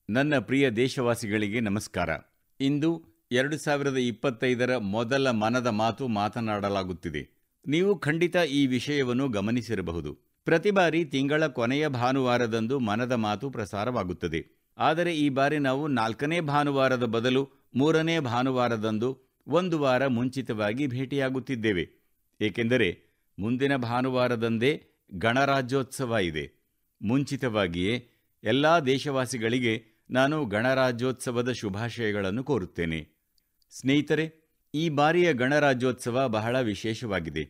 ನನ್ನ ಪ್ರಿಯ ದೇಶವಾಸಿಗಳಿಗೆ ನಮಸ್ಕಾರ. ಇಂದು 2025ರ ಮೊದಲ ಮನದ ಮಾತು ಮಾತನಾಡಲಾಗುತ್ತಿದೆ. ನೀವು ಖಂಡಿತ ಈ ವಿಷಯವನ್ನು ಗಮನಿಸಿರಬಹುದು. ಪ್ರತಿ ಬಾರಿ ತಿಂಗಳ ಕೊನೆಯ ಭಾನುವಾರದಂದು ಮನದ ಮಾತು ಪ್ರಸಾರವಾಗುತ್ತದೆ. ಆದರೆ ಈ ಬಾರಿ ನಾವು 4ನೇ ಭಾನುವಾರದ ಬದಲು 3ನೇ ಭಾನುವಾರದಂದು ಒಂದು ವಾರ ಮುಂಚಿತವಾಗಿ ಭೇಟಿಯಾಗುತ್ತಿದ್ದೇವೆ. ಏಕೆಂದರೆ ಮುಂದಿನ ಭಾನುವಾರದಂದೇ ಗಣರಾಜ್ಯೋತ್ಸವ ಇದೆ. ಮುಂಚಿತವಾಗಿಯೇ ಎಲ್ಲಾ ದೇಶವಾಸಿಗಳಿಗೆ ನಾನು ಗಣರಾಜ್ಯೋತ್ಸವದ ಶುಭಾಶಯಗಳನ್ನು ಕೋರುತ್ತೇನೆ. ಸ್ನೇಹಿತರೆ, ಈ ಬಾರಿಯ ಗಣರಾಜ್ಯೋತ್ಸವ ಬಹಳ ವಿಶೇಷವಾಗಿದೆ.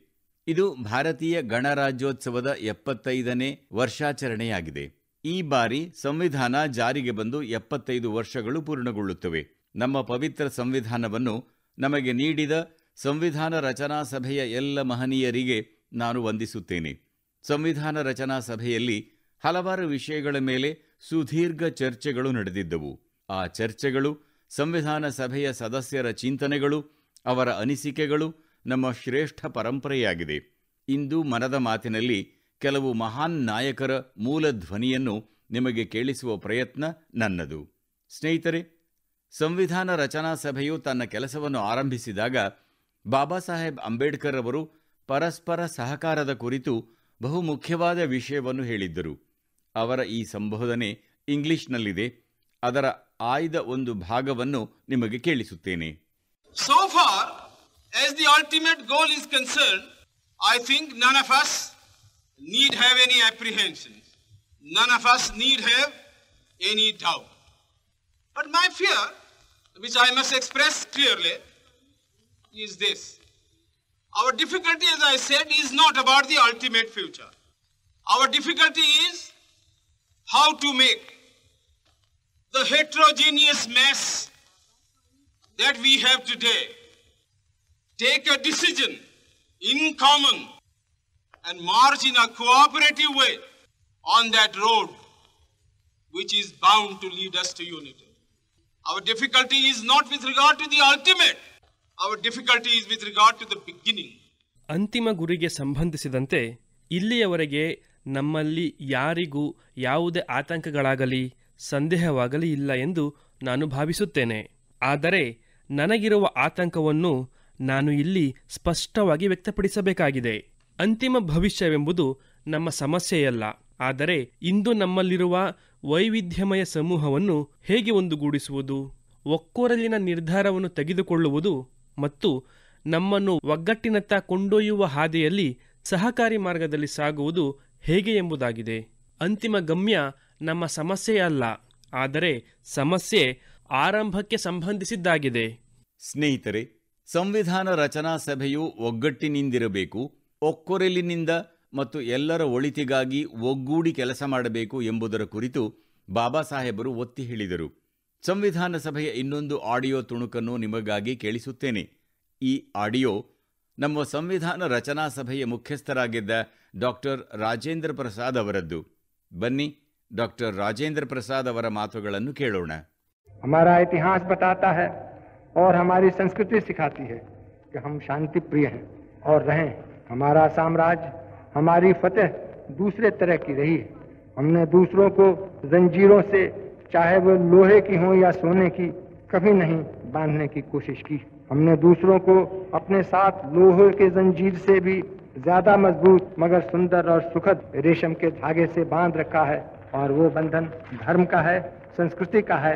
ಇದು ಭಾರತೀಯ ಗಣರಾಜ್ಯೋತ್ಸವದ 75ನೇ ವರ್ಷಾಚರಣೆಯಾಗಿದೆ. ಈ ಬಾರಿ ಸಂವಿಧಾನ ಜಾರಿಗೆ ಬಂದು 75 ವರ್ಷಗಳು ಪೂರ್ಣಗೊಳ್ಳುತ್ತವೆ. ನಮ್ಮ ಪವಿತ್ರ ಸಂವಿಧಾನವನ್ನು ನಮಗೆ ನೀಡಿದ ಸಂವಿಧಾನ ರಚನಾ ಸಭೆಯ ಎಲ್ಲ ಮಹನೀಯರಿಗೆ ನಾನು ವಂದಿಸುತ್ತೇನೆ. ಸಂವಿಧಾನ ರಚನಾ ಸಭೆಯಲ್ಲಿ ಹಲವಾರು ವಿಷಯಗಳ ಮೇಲೆ ಸುದೀರ್ಘ ಚರ್ಚೆಗಳು ನಡೆದಿದ್ದವು. ಆ ಚರ್ಚೆಗಳು, ಸಂವಿಧಾನ ಸಭೆಯ ಸದಸ್ಯರ ಚಿಂತನೆಗಳು, ಅವರ ಅನಿಸಿಕೆಗಳು ನಮ್ಮ ಶ್ರೇಷ್ಠ ಪರಂಪರೆಯಾಗಿದೆ. ಇಂದು ಮನದ ಮಾತಿನಲ್ಲಿ ಕೆಲವು ಮಹಾನ್ ನಾಯಕರ ಮೂಲ ಧ್ವನಿಯನ್ನು ನಿಮಗೆ ಕೇಳಿಸುವ ಪ್ರಯತ್ನ ನನ್ನದು. ಸ್ನೇಹಿತರೆ, ಸಂವಿಧಾನ ರಚನಾ ಸಭೆಯು ತನ್ನ ಕೆಲಸವನ್ನು ಆರಂಭಿಸಿದಾಗ ಬಾಬಾ ಸಾಹೇಬ್ ಅಂಬೇಡ್ಕರ್ ಅವರು ಪರಸ್ಪರ ಸಹಕಾರದ ಕುರಿತು ಬಹು ಮುಖ್ಯವಾದ ವಿಷಯವನ್ನು ಹೇಳಿದ್ದರು. ಅವರ ಈ ಸಂಬೋಧನೆ ಇಂಗ್ಲಿಷ್ನಲ್ಲಿದೆ. ಅದರ ಆಯ್ದ ಒಂದು ಭಾಗವನ್ನು ನಿಮಗೆ ಕೇಳಿಸುತ್ತೇನೆ. So far as the ultimate goal is concerned, I think none of us need have any apprehensions. None of us need have any doubt. But my fear, which I must express clearly, is this. Our difficulty, as I said, is not about the ultimate future. Our difficulty is how to make the heterogeneous mess that we have today take a decision in common and march in a cooperative way on that road which is bound to lead us to unity. Our difficulty is not with regard to the ultimate. Our difficulty is with regard to the beginning. ಅಂತಿಮ ಗುರಿಗೆ ಸಂಬಂಧಿಸಿದಂತೆ ಇಲ್ಲಿಯವರೆಗೆ ನಮ್ಮಲ್ಲಿ ಯಾರಿಗೂ ಯಾವುದೇ ಆತಂಕಗಳಾಗಲಿ ಸಂದೇಹವಾಗಲಿ ಇಲ್ಲ ಎಂದು ನಾನು ಭಾವಿಸುತ್ತೇನೆ. ಆದರೆ ನನಗಿರುವ ಆತಂಕವನ್ನು ನಾನು ಇಲ್ಲಿ ಸ್ಪಷ್ಟವಾಗಿ ವ್ಯಕ್ತಪಡಿಸಬೇಕಾಗಿದೆ. ಅಂತಿಮ ಭವಿಷ್ಯವೆಂಬುದು ನಮ್ಮ ಸಮಸ್ಯೆಯಲ್ಲ, ಆದರೆ ಇಂದು ನಮ್ಮಲ್ಲಿರುವ ವೈವಿಧ್ಯಮಯ ಸಮೂಹವನ್ನು ಹೇಗೆ ಒಂದುಗೂಡಿಸುವುದು, ಒಕ್ಕೊರಲಿನ ನಿರ್ಧಾರವನ್ನು ತೆಗೆದುಕೊಳ್ಳುವುದು ಮತ್ತು ನಮ್ಮನ್ನು ಒಗ್ಗಟ್ಟಿನತ್ತ ಕೊಂಡೊಯ್ಯುವ ಹಾದಿಯಲ್ಲಿ ಸಹಕಾರಿ ಮಾರ್ಗದಲ್ಲಿ ಸಾಗುವುದು ಹೇಗೆ ಎಂಬುದಾಗಿದೆ. ಅಂತಿಮ ಗಮ್ಯ ನಮ್ಮ ಸಮಸ್ಯೆಯಲ್ಲ, ಆದರೆ ಸಮಸ್ಯೆ ಆರಂಭಕ್ಕೆ ಸಂಬಂಧಿಸಿದ್ದಾಗಿದೆ. ಸ್ನೇಹಿತರೆ, ಸಂವಿಧಾನ ರಚನಾ ಸಭೆಯು ಒಗ್ಗಟ್ಟಿನಿಂದಿರಬೇಕು, ಒಕ್ಕೊರಲಿನಿಂದ ಮತ್ತು ಎಲ್ಲರ ಒಳಿತಿಗಾಗಿ ಒಗ್ಗೂಡಿ ಕೆಲಸ ಮಾಡಬೇಕು ಎಂಬುದರ ಕುರಿತು ಬಾಬಾ ಸಾಹೇಬರು ಒತ್ತಿ ಹೇಳಿದರು. ಸಂವಿಧಾನ ಸಭೆಯ ಇನ್ನೊಂದು ಆಡಿಯೋ ತುಣುಕನ್ನು ನಿಮಗಾಗಿ ಕೇಳಿಸುತ್ತೇನೆ. ಈ ಆಡಿಯೋ ನಮ್ಮ ಸಂವಿಧಾನ ರಚನಾ ಸಭೆಯ ಮುಖ್ಯಸ್ಥರಾಗಿದ್ದ ಡಾಕ್ಟರ್ ರಾಜೇಂದ್ರ ಪ್ರಸಾದ್ ಅವರದ್ದು. ಬನ್ನಿ, ಡಾಕ್ಟರ್ ರಾಜೇಂದ್ರ ಪ್ರಸಾದ್ ಅವರ ಮಾತುಗಳನ್ನು ಕೇಳೋಣ. हमारा इतिहास बताता है और हमारी संस्कृति सिखाती है कि हम शांति प्रिय हैं और रहें. हमारा साम्राज्य, हमारी फतेह दूसरे तरह की रही है. हमने दूसरों को जंजीरों से, चाहे वो लोहे की हो या सोने की, कभी नहीं बांधने की कोशिश की. हमने दूसरों को अपने साथ लोहे के जंजीर से भी ज्यादा मजबूत मगर सुंदर और सुखद रेशम के धागे से बांध रखा है. और वो बंधन धर्म का है, संस्कृति का है,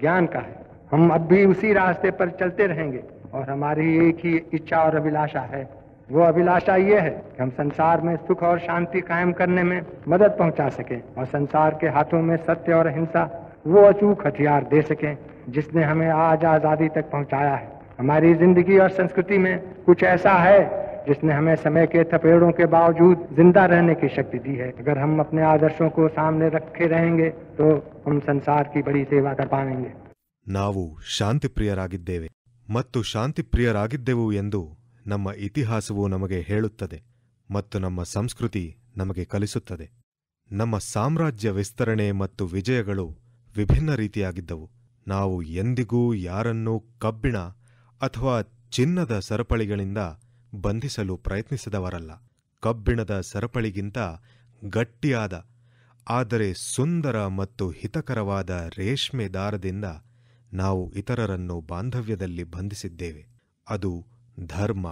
ज्ञान का है. हम अब भी उसी रास्ते पर चलते रहेंगे और हमारी एक ही इच्छा और अभिलाषा है. वो अभिलाषा ये है कि हम संसार में सुख और शांति कायम करने में मदद पहुंचा सकें और संसार के हाथों में सत्य और अहिंसा वो अचूक हथियार दे सकें जिसने हमें आज आजादी तक पहुंचाया है. हमारी जिंदगी और संस्कृति में कुछ ऐसा है जिसने हमें समय के थपेड़ों के बावजूद जिंदा रहने की शक्ति दी है. अगर हम अपने आदर्शों को सामने रखे रहेंगे तो हम संसार की बड़ी सेवा कर पाएंगे. ನಾವು ಶಾಂತಿಪ್ರಿಯರಾಗಿದ್ದೇವೆ ಮತ್ತು ಶಾಂತಿಪ್ರಿಯರಾಗಿದ್ದೆವು ಎಂದು ನಮ್ಮ ಇತಿಹಾಸವು ನಮಗೆ ಹೇಳುತ್ತದೆ ಮತ್ತು ನಮ್ಮ ಸಂಸ್ಕೃತಿ ನಮಗೆ ಕಲಿಸುತ್ತದೆ. ನಮ್ಮ ಸಾಮ್ರಾಜ್ಯ ವಿಸ್ತರಣೆ ಮತ್ತು ವಿಜಯಗಳು ವಿಭಿನ್ನ ರೀತಿಯಾಗಿದ್ದವು. ನಾವು ಎಂದಿಗೂ ಯಾರನ್ನೂ ಕಬ್ಬಿಣ ಅಥವಾ ಚಿನ್ನದ ಸರಪಳಿಗಳಿಂದ ಬಂಧಿಸಲು ಪ್ರಯತ್ನಿಸಿದವರಲ್ಲ. ಕಬ್ಬಿಣದ ಸರಪಳಿಗಿಂತ ಗಟ್ಟಿಯಾದ ಆದರೆ ಸುಂದರ ಮತ್ತು ಹಿತಕರವಾದ ರೇಷ್ಮೆ ದಾರದಿಂದ ನಾವು ಇತರರನ್ನು ಬಾಂಧವ್ಯದಲ್ಲಿ ಬಂಧಿಸಿದ್ದೇವೆ. ಅದು ಧರ್ಮ,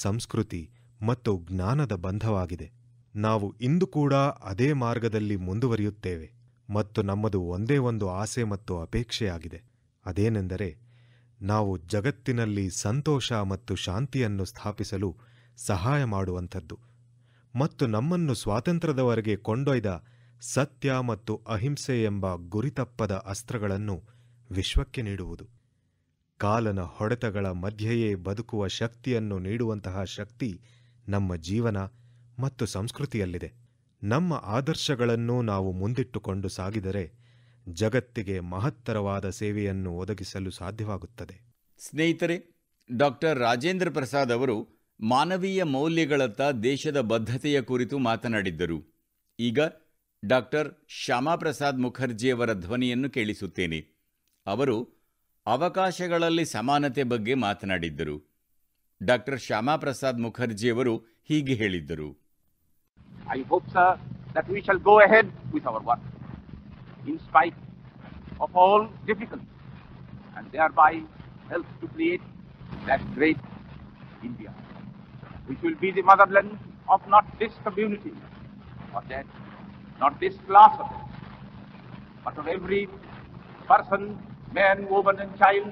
ಸಂಸ್ಕೃತಿ ಮತ್ತು ಜ್ಞಾನದ ಬಂಧವಾಗಿದೆ. ನಾವು ಇಂದು ಕೂಡ ಅದೇ ಮಾರ್ಗದಲ್ಲಿ ಮುಂದುವರಿಯುತ್ತೇವೆ ಮತ್ತು ನಮ್ಮದು ಒಂದೇ ಒಂದು ಆಸೆ ಮತ್ತು ಅಪೇಕ್ಷೆಯಾಗಿದೆ. ಅದೇನೆಂದರೆ ನಾವು ಜಗತ್ತಿನಲ್ಲಿ ಸಂತೋಷ ಮತ್ತು ಶಾಂತಿಯನ್ನು ಸ್ಥಾಪಿಸಲು ಸಹಾಯ ಮಾಡುವಂಥದ್ದು ಮತ್ತು ನಮ್ಮನ್ನು ಸ್ವಾತಂತ್ರ್ಯದವರೆಗೆ ಕೊಂಡೊಯ್ದ ಸತ್ಯ ಮತ್ತು ಅಹಿಂಸೆ ಎಂಬ ಗುರಿತಪ್ಪದ ಅಸ್ತ್ರಗಳನ್ನು ವಿಶ್ವಕ್ಕೆ ನೀಡುವುದು. ಕಾಲನ ಹೊಡೆತಗಳ ಮಧ್ಯೆಯೇ ಬದುಕುವ ಶಕ್ತಿಯನ್ನು ನೀಡುವಂತಹ ಶಕ್ತಿ ನಮ್ಮ ಜೀವನ ಮತ್ತು ಸಂಸ್ಕೃತಿಯಲ್ಲಿದೆ. ನಮ್ಮ ಆದರ್ಶಗಳನ್ನು ನಾವು ಮುಂದಿಟ್ಟುಕೊಂಡು ಸಾಗಿದರೆ ಜಗತ್ತಿಗೆ ಮಹತ್ತರವಾದ ಸೇವೆಯನ್ನು ಒದಗಿಸಲು ಸಾಧ್ಯವಾಗುತ್ತದೆ. ಸ್ನೇಹಿತರೆ, ಡಾಕ್ಟರ್ ರಾಜೇಂದ್ರ ಪ್ರಸಾದ್ ಅವರು ಮಾನವೀಯ ಮೌಲ್ಯಗಳತ್ತ ದೇಶದ ಬದ್ಧತೆಯ ಕುರಿತು ಮಾತನಾಡಿದ್ದರು. ಈಗ ಡಾಕ್ಟರ್ ಶ್ಯಾಮಾ ಪ್ರಸಾದ್ ಮುಖರ್ಜಿಯವರ ಧ್ವನಿಯನ್ನು ಕೇಳಿಸುತ್ತೇನೆ. ಅವರು ಅವಕಾಶಗಳಲ್ಲಿ ಸಮಾನತೆ ಬಗ್ಗೆ ಮಾತನಾಡಿದ್ದರು. ಡಾಕ್ಟರ್ ಶ್ಯಾಮಾ ಪ್ರಸಾದ್ ಮುಖರ್ಜಿಯವರು ಹೀಗೆ ಹೇಳಿದ್ದರು. I hope, sir, that we shall go ahead with our work in spite of all difficulties and thereby help to create that great India, which will be the motherland of not this community or that, not this class of it, but of every person, man, woman and child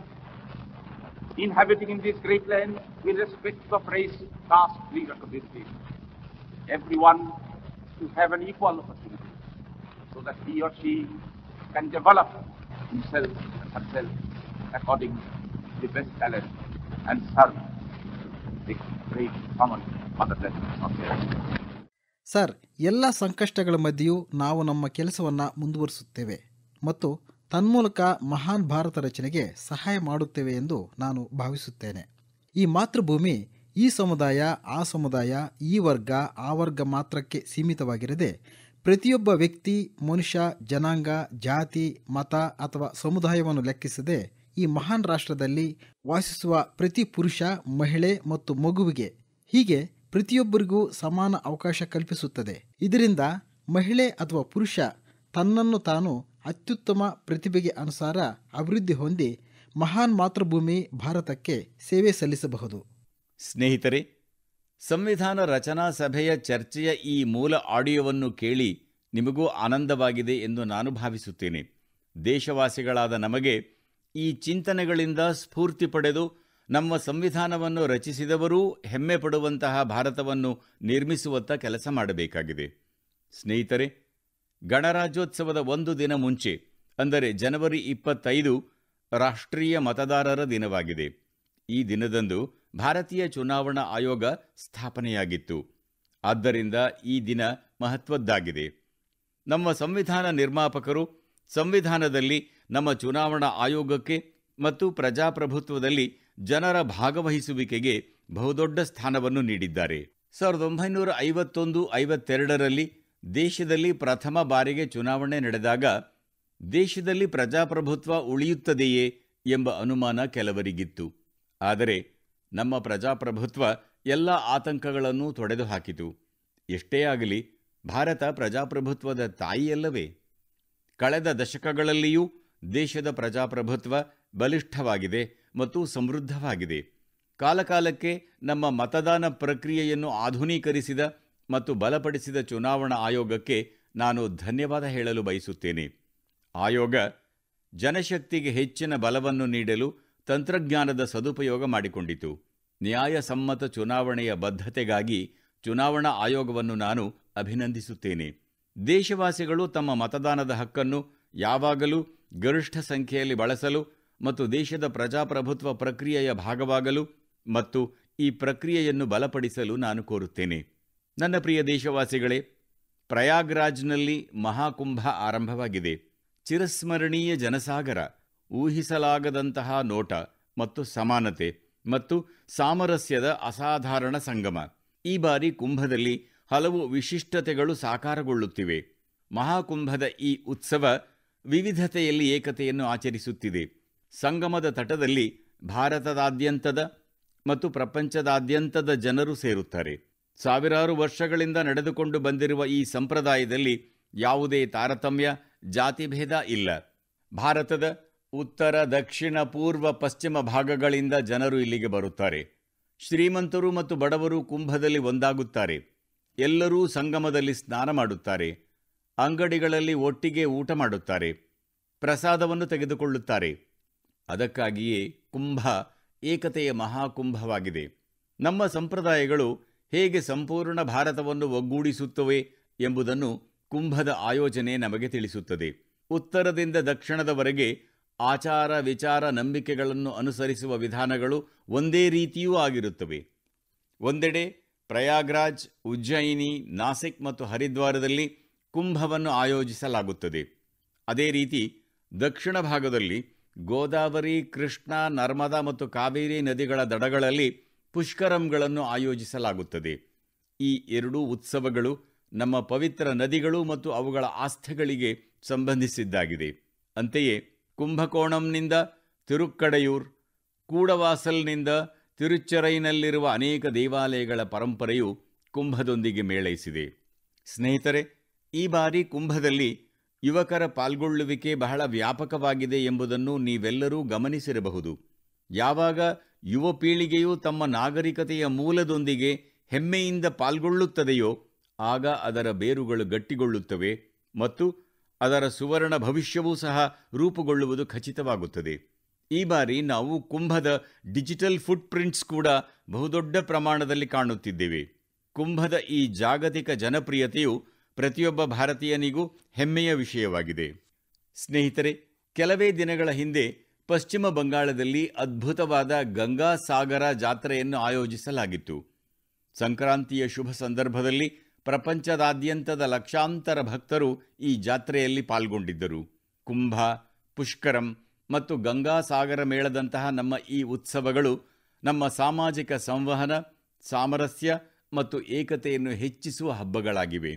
inhabiting in this great land irrespective of race, caste, creed or community. Everyone to have an equal opportunity so that he or she can develop himself and herself according to the best talent and serve the great common motherland of the earth. Sir, ಎಲ್ಲ ಸಂಕಷ್ಟಗಳ ಮಧ್ಯೆಯೂ ನಾವು ನಮ್ಮ ಕೆಲಸವನ್ನು ಮುಂದುವರಿಸುತ್ತೇವೆ ಮತ್ತು ತನ್ಮೂಲಕ ಮಹಾನ್ ಭಾರತ ರಚನೆಗೆ ಸಹಾಯ ಮಾಡುತ್ತೇವೆ ಎಂದು ನಾನು ಭಾವಿಸುತ್ತೇನೆ. ಈ ಮಾತೃಭೂಮಿ ಈ ಸಮುದಾಯ, ಆ ಸಮುದಾಯ, ಈ ವರ್ಗ, ಆ ವರ್ಗ ಮಾತ್ರಕ್ಕೆ ಸೀಮಿತವಾಗಿರದೆ ಪ್ರತಿಯೊಬ್ಬ ವ್ಯಕ್ತಿ, ಮನುಷ್ಯ, ಜನಾಂಗ, ಜಾತಿ, ಮತ ಅಥವಾ ಸಮುದಾಯವನ್ನು ಲೆಕ್ಕಿಸದೆ ಈ ಮಹಾನ್ ರಾಷ್ಟ್ರದಲ್ಲಿ ವಾಸಿಸುವ ಪ್ರತಿ ಪುರುಷ, ಮಹಿಳೆ ಮತ್ತು ಮಗುವಿಗೆ ಹೀಗೆ ಪ್ರತಿಯೊಬ್ಬರಿಗೂ ಸಮಾನ ಅವಕಾಶ ಕಲ್ಪಿಸುತ್ತದೆ. ಇದರಿಂದ ಮಹಿಳೆ ಅಥವಾ ಪುರುಷ ತನ್ನನ್ನು ತಾನು ಅತ್ಯುತ್ತಮ ಪ್ರತಿಭೆಗೆ ಅನುಸಾರ ಅಭಿವೃದ್ಧಿ ಹೊಂದಿ ಮಹಾನ್ ಮಾತೃಭೂಮಿ ಭಾರತಕ್ಕೆ ಸೇವೆ ಸಲ್ಲಿಸಬಹುದು. ಸ್ನೇಹಿತರೆ, ಸಂವಿಧಾನ ರಚನಾ ಸಭೆಯ ಚರ್ಚೆಯ ಈ ಮೂಲ ಆಡಿಯೋವನ್ನು ಕೇಳಿ ನಿಮಗೂ ಆನಂದವಾಗಿದೆ ಎಂದು ನಾನು ಭಾವಿಸುತ್ತೇನೆ. ದೇಶವಾಸಿಗಳಾದ ನಮಗೆ ಈ ಚಿಂತನೆಗಳಿಂದ ಸ್ಫೂರ್ತಿ ಪಡೆದು ನಮ್ಮ ಸಂವಿಧಾನವನ್ನು ರಚಿಸಿದವರೂ ಹೆಮ್ಮೆ ಪಡುವಂತಹ ಭಾರತವನ್ನು ನಿರ್ಮಿಸುವತ್ತ ಕೆಲಸ ಮಾಡಬೇಕಾಗಿದೆ. ಸ್ನೇಹಿತರೆ, ಗಣರಾಜ್ಯೋತ್ಸವದ ಒಂದು ದಿನ ಮುಂಚೆ ಅಂದರೆ ಜನವರಿ 25 ರಾಷ್ಟ್ರೀಯ ಮತದಾರರ ದಿನವಾಗಿದೆ. ಈ ದಿನದಂದು ಭಾರತೀಯ ಚುನಾವಣಾ ಆಯೋಗ ಸ್ಥಾಪನೆಯಾಗಿತ್ತು. ಆದ್ದರಿಂದ ಈ ದಿನ ಮಹತ್ವದ್ದಾಗಿದೆ. ನಮ್ಮ ಸಂವಿಧಾನ ನಿರ್ಮಾಪಕರು ಸಂವಿಧಾನದಲ್ಲಿ ನಮ್ಮ ಚುನಾವಣಾ ಆಯೋಗಕ್ಕೆ ಮತ್ತು ಪ್ರಜಾಪ್ರಭುತ್ವದಲ್ಲಿ ಜನರ ಭಾಗವಹಿಸುವಿಕೆಗೆ ಬಹುದೊಡ್ಡ ಸ್ಥಾನವನ್ನು ನೀಡಿದ್ದಾರೆ. 1951-52ರಲ್ಲಿ ದೇಶದಲ್ಲಿ ಪ್ರಥಮ ಬಾರಿಗೆ ಚುನಾವಣೆ ನಡೆದಾಗ ದೇಶದಲ್ಲಿ ಪ್ರಜಾಪ್ರಭುತ್ವ ಉಳಿಯುತ್ತದೆಯೇ ಎಂಬ ಅನುಮಾನ ಕೆಲವರಿಗಿತ್ತು. ಆದರೆ ನಮ್ಮ ಪ್ರಜಾಪ್ರಭುತ್ವ ಎಲ್ಲ ಆತಂಕಗಳನ್ನು ತೊಡೆದುಹಾಕಿತು. ಎಷ್ಟೇ ಆಗಲಿ, ಭಾರತ ಪ್ರಜಾಪ್ರಭುತ್ವದ ತಾಯಿಯಲ್ಲವೇ? ಕಳೆದ ದಶಕಗಳಲ್ಲಿಯೂ ದೇಶದ ಪ್ರಜಾಪ್ರಭುತ್ವ ಬಲಿಷ್ಠವಾಗಿದೆ ಮತ್ತು ಸಮೃದ್ಧವಾಗಿದೆ. ಕಾಲಕಾಲಕ್ಕೆ ನಮ್ಮ ಮತದಾನ ಪ್ರಕ್ರಿಯೆಯನ್ನು ಆಧುನೀಕರಿಸಿದ ಮತ್ತು ಬಲಪಡಿಸಿದ ಚುನಾವಣಾ ಆಯೋಗಕ್ಕೆ ನಾನು ಧನ್ಯವಾದ ಹೇಳಲು ಬಯಸುತ್ತೇನೆ. ಆಯೋಗ ಜನಶಕ್ತಿಗೆ ಹೆಚ್ಚಿನ ಬಲವನ್ನು ನೀಡಲು ತಂತ್ರಜ್ಞಾನದ ಸದುಪಯೋಗ ಮಾಡಿಕೊಂಡಿತು. ನ್ಯಾಯಸಮ್ಮತ ಚುನಾವಣೆಯ ಬದ್ಧತೆಗಾಗಿ ಚುನಾವಣಾ ಆಯೋಗವನ್ನು ನಾನು ಅಭಿನಂದಿಸುತ್ತೇನೆ. ದೇಶವಾಸಿಗಳು ತಮ್ಮ ಮತದಾನದ ಹಕ್ಕನ್ನು ಯಾವಾಗಲೂ ಗರಿಷ್ಠ ಸಂಖ್ಯೆಯಲ್ಲಿ ಬಳಸಲು ಮತ್ತು ದೇಶದ ಪ್ರಜಾಪ್ರಭುತ್ವ ಪ್ರಕ್ರಿಯೆಯ ಭಾಗವಾಗಲು ಮತ್ತು ಈ ಪ್ರಕ್ರಿಯೆಯನ್ನು ಬಲಪಡಿಸಲು ನಾನು ಕೋರುತ್ತೇನೆ. ನನ್ನ ಪ್ರಿಯ ದೇಶವಾಸಿಗಳೇ, ಪ್ರಯಾಗ್ರಾಜ್ನಲ್ಲಿ ಮಹಾಕುಂಭ ಆರಂಭವಾಗಿದೆ. ಚಿರಸ್ಮರಣೀಯ ಜನಸಾಗರ, ಊಹಿಸಲಾಗದಂತಹ ನೋಟ ಮತ್ತು ಸಮಾನತೆ ಮತ್ತು ಸಾಮರಸ್ಯದ ಅಸಾಧಾರಣ ಸಂಗಮ. ಈ ಬಾರಿ ಕುಂಭದಲ್ಲಿ ಹಲವು ವಿಶಿಷ್ಟತೆಗಳು ಸಾಕಾರಗೊಳ್ಳುತ್ತಿವೆ. ಮಹಾಕುಂಭದ ಈ ಉತ್ಸವ ವಿವಿಧತೆಯಲ್ಲಿ ಏಕತೆಯನ್ನು ಆಚರಿಸುತ್ತಿದೆ. ಸಂಗಮದ ತಟದಲ್ಲಿ ಭಾರತದಾದ್ಯಂತದ ಮತ್ತು ಪ್ರಪಂಚದಾದ್ಯಂತದ ಜನರು ಸೇರುತ್ತಾರೆ. ಸಾವಿರಾರು ವರ್ಷಗಳಿಂದ ನಡೆದುಕೊಂಡು ಬಂದಿರುವ ಈ ಸಂಪ್ರದಾಯದಲ್ಲಿ ಯಾವುದೇ ತಾರತಮ್ಯ, ಜಾತಿಭೇದ ಇಲ್ಲ. ಭಾರತದ ಉತ್ತರ, ದಕ್ಷಿಣ, ಪೂರ್ವ, ಪಶ್ಚಿಮ ಭಾಗಗಳಿಂದ ಜನರು ಇಲ್ಲಿಗೆ ಬರುತ್ತಾರೆ. ಶ್ರೀಮಂತರು ಮತ್ತು ಬಡವರು ಕುಂಭದಲ್ಲಿ ಒಂದಾಗುತ್ತಾರೆ. ಎಲ್ಲರೂ ಸಂಗಮದಲ್ಲಿ ಸ್ನಾನ ಮಾಡುತ್ತಾರೆ. ಅಂಗಡಿಗಳಲ್ಲಿ ಒಟ್ಟಿಗೆ ಊಟ ಮಾಡುತ್ತಾರೆ. ಪ್ರಸಾದವನ್ನು ತೆಗೆದುಕೊಳ್ಳುತ್ತಾರೆ. ಅದಕ್ಕಾಗಿಯೇ ಕುಂಭ ಏಕತೆಯ ಮಹಾಕುಂಭವಾಗಿದೆ. ನಮ್ಮ ಸಂಪ್ರದಾಯಗಳು ಹೇಗೆ ಸಂಪೂರ್ಣ ಭಾರತವನ್ನು ಒಗ್ಗೂಡಿಸುತ್ತವೆ ಎಂಬುದನ್ನು ಕುಂಭದ ಆಯೋಜನೆ ನಮಗೆ ತಿಳಿಸುತ್ತದೆ. ಉತ್ತರದಿಂದ ದಕ್ಷಿಣದವರೆಗೆ ಆಚಾರ, ವಿಚಾರ, ನಂಬಿಕೆಗಳನ್ನು ಅನುಸರಿಸುವ ವಿಧಾನಗಳು ಒಂದೇ ರೀತಿಯೂ ಆಗಿರುತ್ತವೆ. ಒಂದೆಡೆ ಪ್ರಯಾಗ್ರಾಜ್, ಉಜ್ಜಯಿನಿ, ನಾಸಿಕ್ ಮತ್ತು ಹರಿದ್ವಾರದಲ್ಲಿ ಕುಂಭವನ್ನು ಆಯೋಜಿಸಲಾಗುತ್ತದೆ. ಅದೇ ರೀತಿ ದಕ್ಷಿಣ ಭಾಗದಲ್ಲಿ ಗೋದಾವರಿ, ಕೃಷ್ಣ, ನರ್ಮದಾ ಮತ್ತು ಕಾವೇರಿ ನದಿಗಳ ದಡಗಳಲ್ಲಿ ಪುಷ್ಕರಂಗಳನ್ನು ಆಯೋಜಿಸಲಾಗುತ್ತದೆ. ಈ ಎರಡೂ ಉತ್ಸವಗಳು ನಮ್ಮ ಪವಿತ್ರ ನದಿಗಳು ಮತ್ತು ಅವುಗಳ ಆಸ್ಥೆಗಳಿಗೆ ಸಂಬಂಧಿಸಿದ್ದಾಗಿದೆ. ಅಂತೆಯೇ ಕುಂಭಕೋಣಂನಿಂದ ತಿರುಕ್ಕಡೆಯೂರ್, ಕೂಡವಾಸಲ್ನಿಂದ ತಿರುಚ್ಚರೈನಲ್ಲಿರುವ ಅನೇಕ ದೇವಾಲಯಗಳ ಪರಂಪರೆಯು ಕುಂಭದೊಂದಿಗೆ ಮೇಳೈಸಿದೆ. ಸ್ನೇಹಿತರೆ, ಈ ಬಾರಿ ಕುಂಭದಲ್ಲಿ ಯುವಕರ ಪಾಲ್ಗೊಳ್ಳುವಿಕೆ ಬಹಳ ವ್ಯಾಪಕವಾಗಿದೆ ಎಂಬುದನ್ನು ನೀವೆಲ್ಲರೂ ಗಮನಿಸಿರಬಹುದು. ಯಾವಾಗ ಯುವ ಪೀಳಿಗೆಯು ತಮ್ಮ ನಾಗರಿಕತೆಯ ಮೂಲದೊಂದಿಗೆ ಹೆಮ್ಮೆಯಿಂದ ಪಾಲ್ಗೊಳ್ಳುತ್ತದೆಯೋ ಆಗ ಅದರ ಬೇರುಗಳು ಗಟ್ಟಿಗೊಳ್ಳುತ್ತವೆ ಮತ್ತು ಅದರ ಸುವರ್ಣ ಭವಿಷ್ಯವೂ ಸಹ ರೂಪುಗೊಳ್ಳುವುದು ಖಚಿತವಾಗುತ್ತದೆ. ಈ ಬಾರಿ ನಾವು ಕುಂಭದ ಡಿಜಿಟಲ್ ಫುಟ್ ಪ್ರಿಂಟ್ಸ್ ಕೂಡ ಬಹುದೊಡ್ಡ ಪ್ರಮಾಣದಲ್ಲಿ ಕಾಣುತ್ತಿದ್ದೇವೆ. ಕುಂಭದ ಈ ಜಾಗತಿಕ ಜನಪ್ರಿಯತೆಯು ಪ್ರತಿಯೊಬ್ಬ ಭಾರತೀಯನಿಗೂ ಹೆಮ್ಮೆಯ ವಿಷಯವಾಗಿದೆ. ಸ್ನೇಹಿತರೆ, ಕೆಲವೇ ದಿನಗಳ ಹಿಂದೆ ಪಶ್ಚಿಮ ಬಂಗಾಳದಲ್ಲಿ ಅದ್ಭುತವಾದ ಗಂಗಾ ಸಾಗರ ಜಾತ್ರೆಯನ್ನು ಆಯೋಜಿಸಲಾಗಿತ್ತು. ಸಂಕ್ರಾಂತಿಯ ಶುಭ ಸಂದರ್ಭದಲ್ಲಿ ಪ್ರಪಂಚದಾದ್ಯಂತದ ಲಕ್ಷಾಂತರ ಭಕ್ತರು ಈ ಜಾತ್ರೆಯಲ್ಲಿ ಪಾಲ್ಗೊಂಡಿದ್ದರು. ಕುಂಭ, ಪುಷ್ಕರಂ ಮತ್ತು ಗಂಗಾ ಸಾಗರ ಮೇಳದಂತಹ ನಮ್ಮ ಈ ಉತ್ಸವಗಳು ನಮ್ಮ ಸಾಮಾಜಿಕ ಸಂವಹನ, ಸಾಮರಸ್ಯ ಮತ್ತು ಏಕತೆಯನ್ನು ಹೆಚ್ಚಿಸುವ ಹಬ್ಬಗಳಾಗಿವೆ.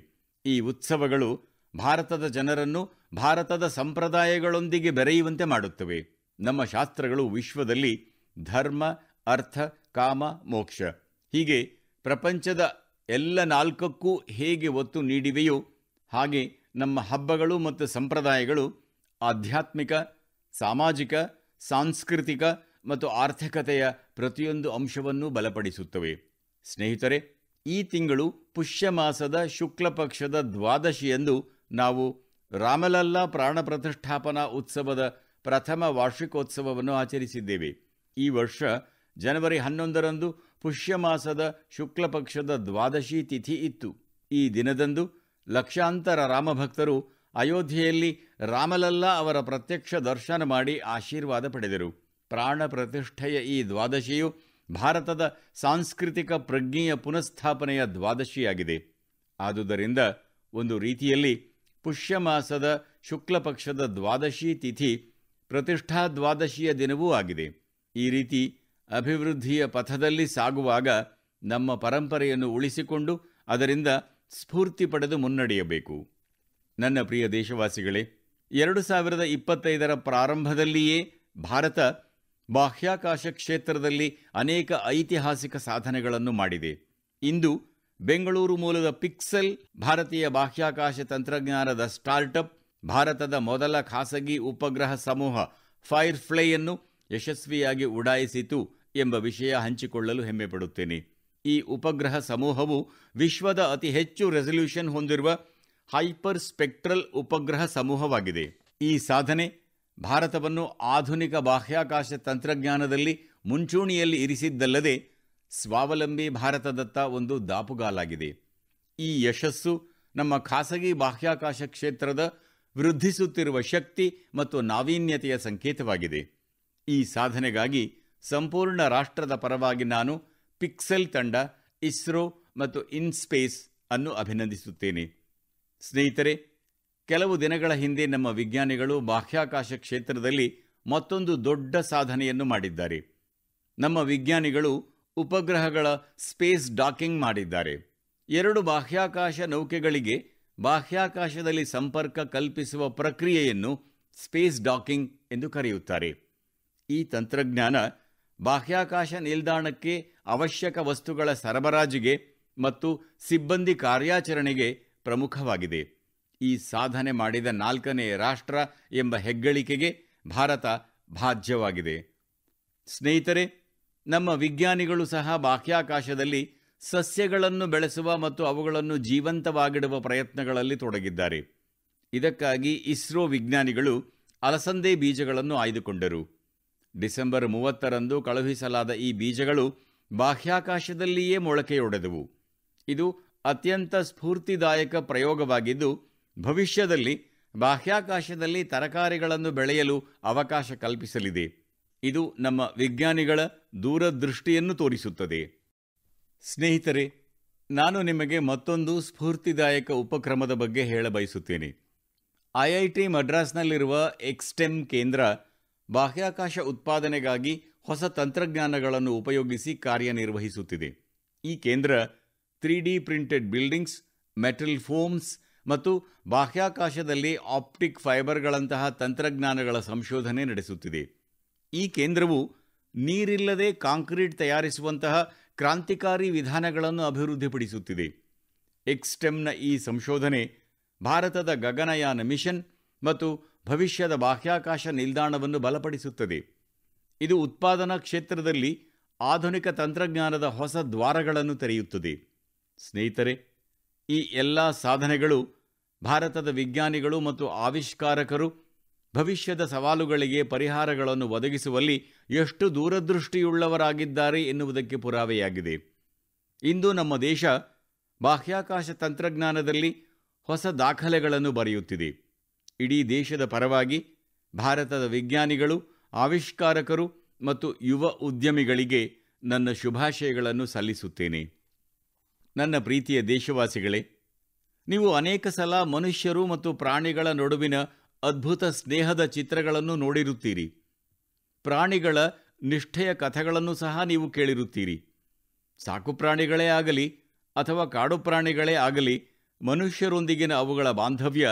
ಈ ಉತ್ಸವಗಳು ಭಾರತದ ಜನರನ್ನು ಭಾರತದ ಸಂಪ್ರದಾಯಗಳೊಂದಿಗೆ ಬೆರೆಯುವಂತೆ ಮಾಡುತ್ತವೆ. ನಮ್ಮ ಶಾಸ್ತ್ರಗಳು ವಿಶ್ವದಲ್ಲಿ ಧರ್ಮ, ಅರ್ಥ, ಕಾಮ, ಮೋಕ್ಷ ಹೀಗೆ ಪ್ರಪಂಚದ ಎಲ್ಲ ನಾಲ್ಕಕ್ಕೂ ಹೇಗೆ ಒತ್ತು ನೀಡಿವೆಯೋ ಹಾಗೆ ನಮ್ಮ ಹಬ್ಬಗಳು ಮತ್ತು ಸಂಪ್ರದಾಯಗಳು ಆಧ್ಯಾತ್ಮಿಕ, ಸಾಮಾಜಿಕ, ಸಾಂಸ್ಕೃತಿಕ ಮತ್ತು ಆರ್ಥಿಕತೆಯ ಪ್ರತಿಯೊಂದು ಅಂಶವನ್ನೂ ಬಲಪಡಿಸುತ್ತವೆ. ಸ್ನೇಹಿತರೆ, ಈ ತಿಂಗಳು ಪುಷ್ಯ ಮಾಸದ ಶುಕ್ಲ ಪಕ್ಷದ ದ್ವಾದಶಿಯಂದು ನಾವು ರಾಮಲಲ್ಲಾ ಪ್ರಾಣ ಪ್ರತಿಷ್ಠಾಪನಾ ಉತ್ಸವದ ಪ್ರಥಮ ವಾರ್ಷಿಕೋತ್ಸವವನ್ನು ಆಚರಿಸಿದ್ದೇವೆ. ಈ ವರ್ಷ ಜನವರಿ 11ರಂದು ಪುಷ್ಯ ಮಾಸದ ಶುಕ್ಲ ಪಕ್ಷದ ದ್ವಾದಶಿ ತಿಥಿ ಇತ್ತು. ಈ ದಿನದಂದು ಲಕ್ಷಾಂತರ ರಾಮಭಕ್ತರು ಅಯೋಧ್ಯೆಯಲ್ಲಿ ರಾಮಲಲ್ಲಾ ಅವರ ಪ್ರತ್ಯಕ್ಷ ದರ್ಶನ ಮಾಡಿ ಆಶೀರ್ವಾದ ಪಡೆದರು. ಪ್ರಾಣ ಪ್ರತಿಷ್ಠೆಯ ಈ ದ್ವಾದಶಿಯು ಭಾರತದ ಸಾಂಸ್ಕೃತಿಕ ಪ್ರಜ್ಞೆಯ ಪುನಃಸ್ಥಾಪನೆಯ ದ್ವಾದಶಿಯಾಗಿದೆ. ಆದುದರಿಂದ ಒಂದು ರೀತಿಯಲ್ಲಿ ಪುಷ್ಯ ಮಾಸದ ಶುಕ್ಲ ಪಕ್ಷದ ದ್ವಾದಶಿ ತಿಥಿ ಪ್ರತಿಷ್ಠಾ ದ್ವಾದಶಿಯ ದಿನವೂ ಆಗಿದೆ. ಈ ರೀತಿ ಅಭಿವೃದ್ಧಿಯ ಪಥದಲ್ಲಿ ಸಾಗುವಾಗ ನಮ್ಮ ಪರಂಪರೆಯನ್ನು ಉಳಿಸಿಕೊಂಡು ಅದರಿಂದ ಸ್ಫೂರ್ತಿ ಪಡೆದು ಮುನ್ನಡೆಯಬೇಕು. ನನ್ನ ಪ್ರಿಯ ದೇಶವಾಸಿಗಳೇ, 2025ರ ಪ್ರಾರಂಭದಲ್ಲಿಯೇ ಭಾರತ ಬಾಹ್ಯಾಕಾಶ ಕ್ಷೇತ್ರದಲ್ಲಿ ಅನೇಕ ಐತಿಹಾಸಿಕ ಸಾಧನೆಗಳನ್ನು ಮಾಡಿದೆ. ಇಂದು ಬೆಂಗಳೂರು ಮೂಲದ ಪಿಕ್ಸೆಲ್ ಭಾರತೀಯ ಬಾಹ್ಯಾಕಾಶ ತಂತ್ರಜ್ಞಾನದ ಸ್ಟಾರ್ಟಪ್ ಭಾರತದ ಮೊದಲ ಖಾಸಗಿ ಉಪಗ್ರಹ ಸಮೂಹ ಫೈರ್ಫ್ಲೈಯನ್ನು ಯಶಸ್ವಿಯಾಗಿ ಉಡಾಯಿಸಿತು ಎಂಬ ವಿಷಯ ಹಂಚಿಕೊಳ್ಳಲು ಹೆಮ್ಮೆಪಡುತ್ತೇನೆ. ಈ ಉಪಗ್ರಹ ಸಮೂಹವು ವಿಶ್ವದ ಅತಿ ಹೆಚ್ಚು ರೆಸಲ್ಯೂಷನ್ ಹೊಂದಿರುವ ಹೈಪರ್ ಸ್ಪೆಕ್ಟ್ರಲ್ ಉಪಗ್ರಹ ಸಮೂಹವಾಗಿದೆ. ಈ ಸಾಧನೆ ಭಾರತವನ್ನು ಆಧುನಿಕ ಬಾಹ್ಯಾಕಾಶ ತಂತ್ರಜ್ಞಾನದಲ್ಲಿ ಮುಂಚೂಣಿಯಲ್ಲಿ ಇರಿಸಿದ್ದಲ್ಲದೆ ಸ್ವಾವಲಂಬಿ ಭಾರತದತ್ತ ಒಂದು ದಾಪುಗಾಲಾಗಿದೆ. ಈ ಯಶಸ್ಸು ನಮ್ಮ ಖಾಸಗಿ ಬಾಹ್ಯಾಕಾಶ ಕ್ಷೇತ್ರದ ವೃದ್ಧಿಸುತ್ತಿರುವ ಶಕ್ತಿ ಮತ್ತು ನಾವೀನ್ಯತೆಯ ಸಂಕೇತವಾಗಿದೆ. ಈ ಸಾಧನೆಗಾಗಿ ಸಂಪೂರ್ಣ ರಾಷ್ಟ್ರದ ಪರವಾಗಿ ನಾನು ಪಿಕ್ಸೆಲ್ ತಂಡ, ಇಸ್ರೋ ಮತ್ತು ಇನ್ಸ್ಪೇಸ್ ಅನ್ನು ಅಭಿನಂದಿಸುತ್ತೇನೆ. ಸ್ನೇಹಿತರೆ, ಕೆಲವು ದಿನಗಳ ಹಿಂದೆ ನಮ್ಮ ವಿಜ್ಞಾನಿಗಳು ಬಾಹ್ಯಾಕಾಶ ಕ್ಷೇತ್ರದಲ್ಲಿ ಮತ್ತೊಂದು ದೊಡ್ಡ ಸಾಧನೆಯನ್ನು ಮಾಡಿದ್ದಾರೆ. ನಮ್ಮ ವಿಜ್ಞಾನಿಗಳು ಉಪಗ್ರಹಗಳ ಸ್ಪೇಸ್ ಡಾಕಿಂಗ್ ಮಾಡಿದ್ದಾರೆ. 2 ಬಾಹ್ಯಾಕಾಶ ನೌಕೆಗಳಿಗೆ ಬಾಹ್ಯಾಕಾಶದಲ್ಲಿ ಸಂಪರ್ಕ ಕಲ್ಪಿಸುವ ಪ್ರಕ್ರಿಯೆಯನ್ನು ಸ್ಪೇಸ್ ಡಾಕಿಂಗ್ ಎಂದು ಕರೆಯುತ್ತಾರೆ. ಈ ತಂತ್ರಜ್ಞಾನ ಬಾಹ್ಯಾಕಾಶ ನಿಲ್ದಾಣಕ್ಕೆ ಅವಶ್ಯಕ ವಸ್ತುಗಳ ಸರಬರಾಜಿಗೆ ಮತ್ತು ಸಿಬ್ಬಂದಿ ಕಾರ್ಯಾಚರಣೆಗೆ ಪ್ರಮುಖವಾಗಿದೆ. ಈ ಸಾಧನೆ ಮಾಡಿದ 4ನೇ ರಾಷ್ಟ್ರ ಎಂಬ ಹೆಗ್ಗಳಿಕೆಗೆ ಭಾರತ ಭಾಜ್ಯವಾಗಿದೆ. ಸ್ನೇಹಿತರೆ, ನಮ್ಮ ವಿಜ್ಞಾನಿಗಳು ಸಹ ಬಾಹ್ಯಾಕಾಶದಲ್ಲಿ ಸಸ್ಯಗಳನ್ನು ಬೆಳೆಸುವ ಮತ್ತು ಅವುಗಳನ್ನು ಜೀವಂತವಾಗಿಡುವ ಪ್ರಯತ್ನಗಳಲ್ಲಿ ತೊಡಗಿದ್ದಾರೆ. ಇದಕ್ಕಾಗಿ ಇಸ್ರೋ ವಿಜ್ಞಾನಿಗಳು ಅಲಸಂದೆ ಬೀಜಗಳನ್ನು ಆಯ್ದುಕೊಂಡರು. ಡಿಸೆಂಬರ್ 30ರಂದು ಕಳುಹಿಸಲಾದ ಈ ಬೀಜಗಳು ಬಾಹ್ಯಾಕಾಶದಲ್ಲಿಯೇ ಮೊಳಕೆಯೊಡೆದವು. ಇದು ಅತ್ಯಂತ ಸ್ಫೂರ್ತಿದಾಯಕ ಪ್ರಯೋಗವಾಗಿದ್ದು, ಭವಿಷ್ಯದಲ್ಲಿ ಬಾಹ್ಯಾಕಾಶದಲ್ಲಿ ತರಕಾರಿಗಳನ್ನು ಬೆಳೆಯಲು ಅವಕಾಶ ಕಲ್ಪಿಸಲಿದೆ. ಇದು ನಮ್ಮ ವಿಜ್ಞಾನಿಗಳ ದೂರದೃಷ್ಟಿಯನ್ನು ತೋರಿಸುತ್ತದೆ. ಸ್ನೇಹಿತರೆ, ನಾನು ನಿಮಗೆ ಮತ್ತೊಂದು ಸ್ಫೂರ್ತಿದಾಯಕ ಉಪಕ್ರಮದ ಬಗ್ಗೆ ಹೇಳಬಯಸುತ್ತೇನೆ. ಐಐಟಿ ಮದ್ರಾಸ್ನಲ್ಲಿರುವ ಎಕ್ಸ್ಟೆಮ್ ಕೇಂದ್ರ ಬಾಹ್ಯಾಕಾಶ ಉತ್ಪಾದನೆಗಾಗಿ ಹೊಸ ತಂತ್ರಜ್ಞಾನಗಳನ್ನು ಉಪಯೋಗಿಸಿ ಕಾರ್ಯನಿರ್ವಹಿಸುತ್ತಿದೆ. ಈ ಕೇಂದ್ರ 3D printed buildings, metal foams ಮತ್ತು ಬಾಹ್ಯಾಕಾಶದಲ್ಲಿ ಆಪ್ಟಿಕ್ ಫೈಬರ್ಗಳಂತಹ ತಂತ್ರಜ್ಞಾನಗಳ ಸಂಶೋಧನೆ ನಡೆಸುತ್ತಿದೆ. ಈ ಕೇಂದ್ರವು ನೀರಿಲ್ಲದೆ ಕಾಂಕ್ರೀಟ್ ತಯಾರಿಸುವಂತಹ ಕ್ರಾಂತಿಕಾರಿ ವಿಧಾನಗಳನ್ನು ಅಭಿವೃದ್ಧಿಪಡಿಸುತ್ತಿದೆ. ಎಕ್ಸ್ಟೆಮ್ನ ಈ ಸಂಶೋಧನೆ ಭಾರತದ ಗಗನಯಾನ ಮಿಷನ್ ಮತ್ತು ಭವಿಷ್ಯದ ಬಾಹ್ಯಾಕಾಶ ನಿಲ್ದಾಣವನ್ನು ಬಲಪಡಿಸುತ್ತದೆ. ಇದು ಉತ್ಪಾದನಾ ಕ್ಷೇತ್ರದಲ್ಲಿ ಆಧುನಿಕ ತಂತ್ರಜ್ಞಾನದ ಹೊಸ ದ್ವಾರಗಳನ್ನು ತೆರೆಯುತ್ತದೆ. ಸ್ನೇಹಿತರೆ, ಈ ಎಲ್ಲ ಸಾಧನೆಗಳು ಭಾರತದ ವಿಜ್ಞಾನಿಗಳು ಮತ್ತು ಆವಿಷ್ಕಾರಕರು ಭವಿಷ್ಯದ ಸವಾಲುಗಳಿಗೆ ಪರಿಹಾರಗಳನ್ನು ಒದಗಿಸುವಲ್ಲಿ ಎಷ್ಟು ದೂರದೃಷ್ಟಿಯುಳ್ಳವರಾಗಿದ್ದಾರೆ ಎನ್ನುವುದಕ್ಕೆ ಪುರಾವೆಯಾಗಿದೆ. ಇಂದು ನಮ್ಮ ದೇಶ ಬಾಹ್ಯಾಕಾಶ ತಂತ್ರಜ್ಞಾನದಲ್ಲಿ ಹೊಸ ದಾಖಲೆಗಳನ್ನು ಬರೆಯುತ್ತಿದೆ. ಇಡೀ ದೇಶದ ಪರವಾಗಿ ಭಾರತದ ವಿಜ್ಞಾನಿಗಳು, ಆವಿಷ್ಕಾರಕರು ಮತ್ತು ಯುವ ಉದ್ಯಮಿಗಳಿಗೆ ನನ್ನ ಶುಭಾಶಯಗಳನ್ನು ಸಲ್ಲಿಸುತ್ತೇನೆ. ನನ್ನ ಪ್ರೀತಿಯ ದೇಶವಾಸಿಗಳೇ, ನೀವು ಅನೇಕ ಸಲ ಮನುಷ್ಯರು ಮತ್ತು ಪ್ರಾಣಿಗಳ ನಡುವಿನ ಅದ್ಭುತ ಸ್ನೇಹದ ಚಿತ್ರಗಳನ್ನು ನೋಡಿರುತ್ತೀರಿ. ಪ್ರಾಣಿಗಳ ನಿಷ್ಠೆಯ ಕಥೆಗಳನ್ನು ಸಹ ನೀವು ಕೇಳಿರುತ್ತೀರಿ. ಸಾಕುಪ್ರಾಣಿಗಳೇ ಆಗಲಿ ಅಥವಾ ಕಾಡು ಪ್ರಾಣಿಗಳೇ ಆಗಲಿ, ಮನುಷ್ಯರೊಂದಿಗಿನ ಅವುಗಳ ಬಾಂಧವ್ಯ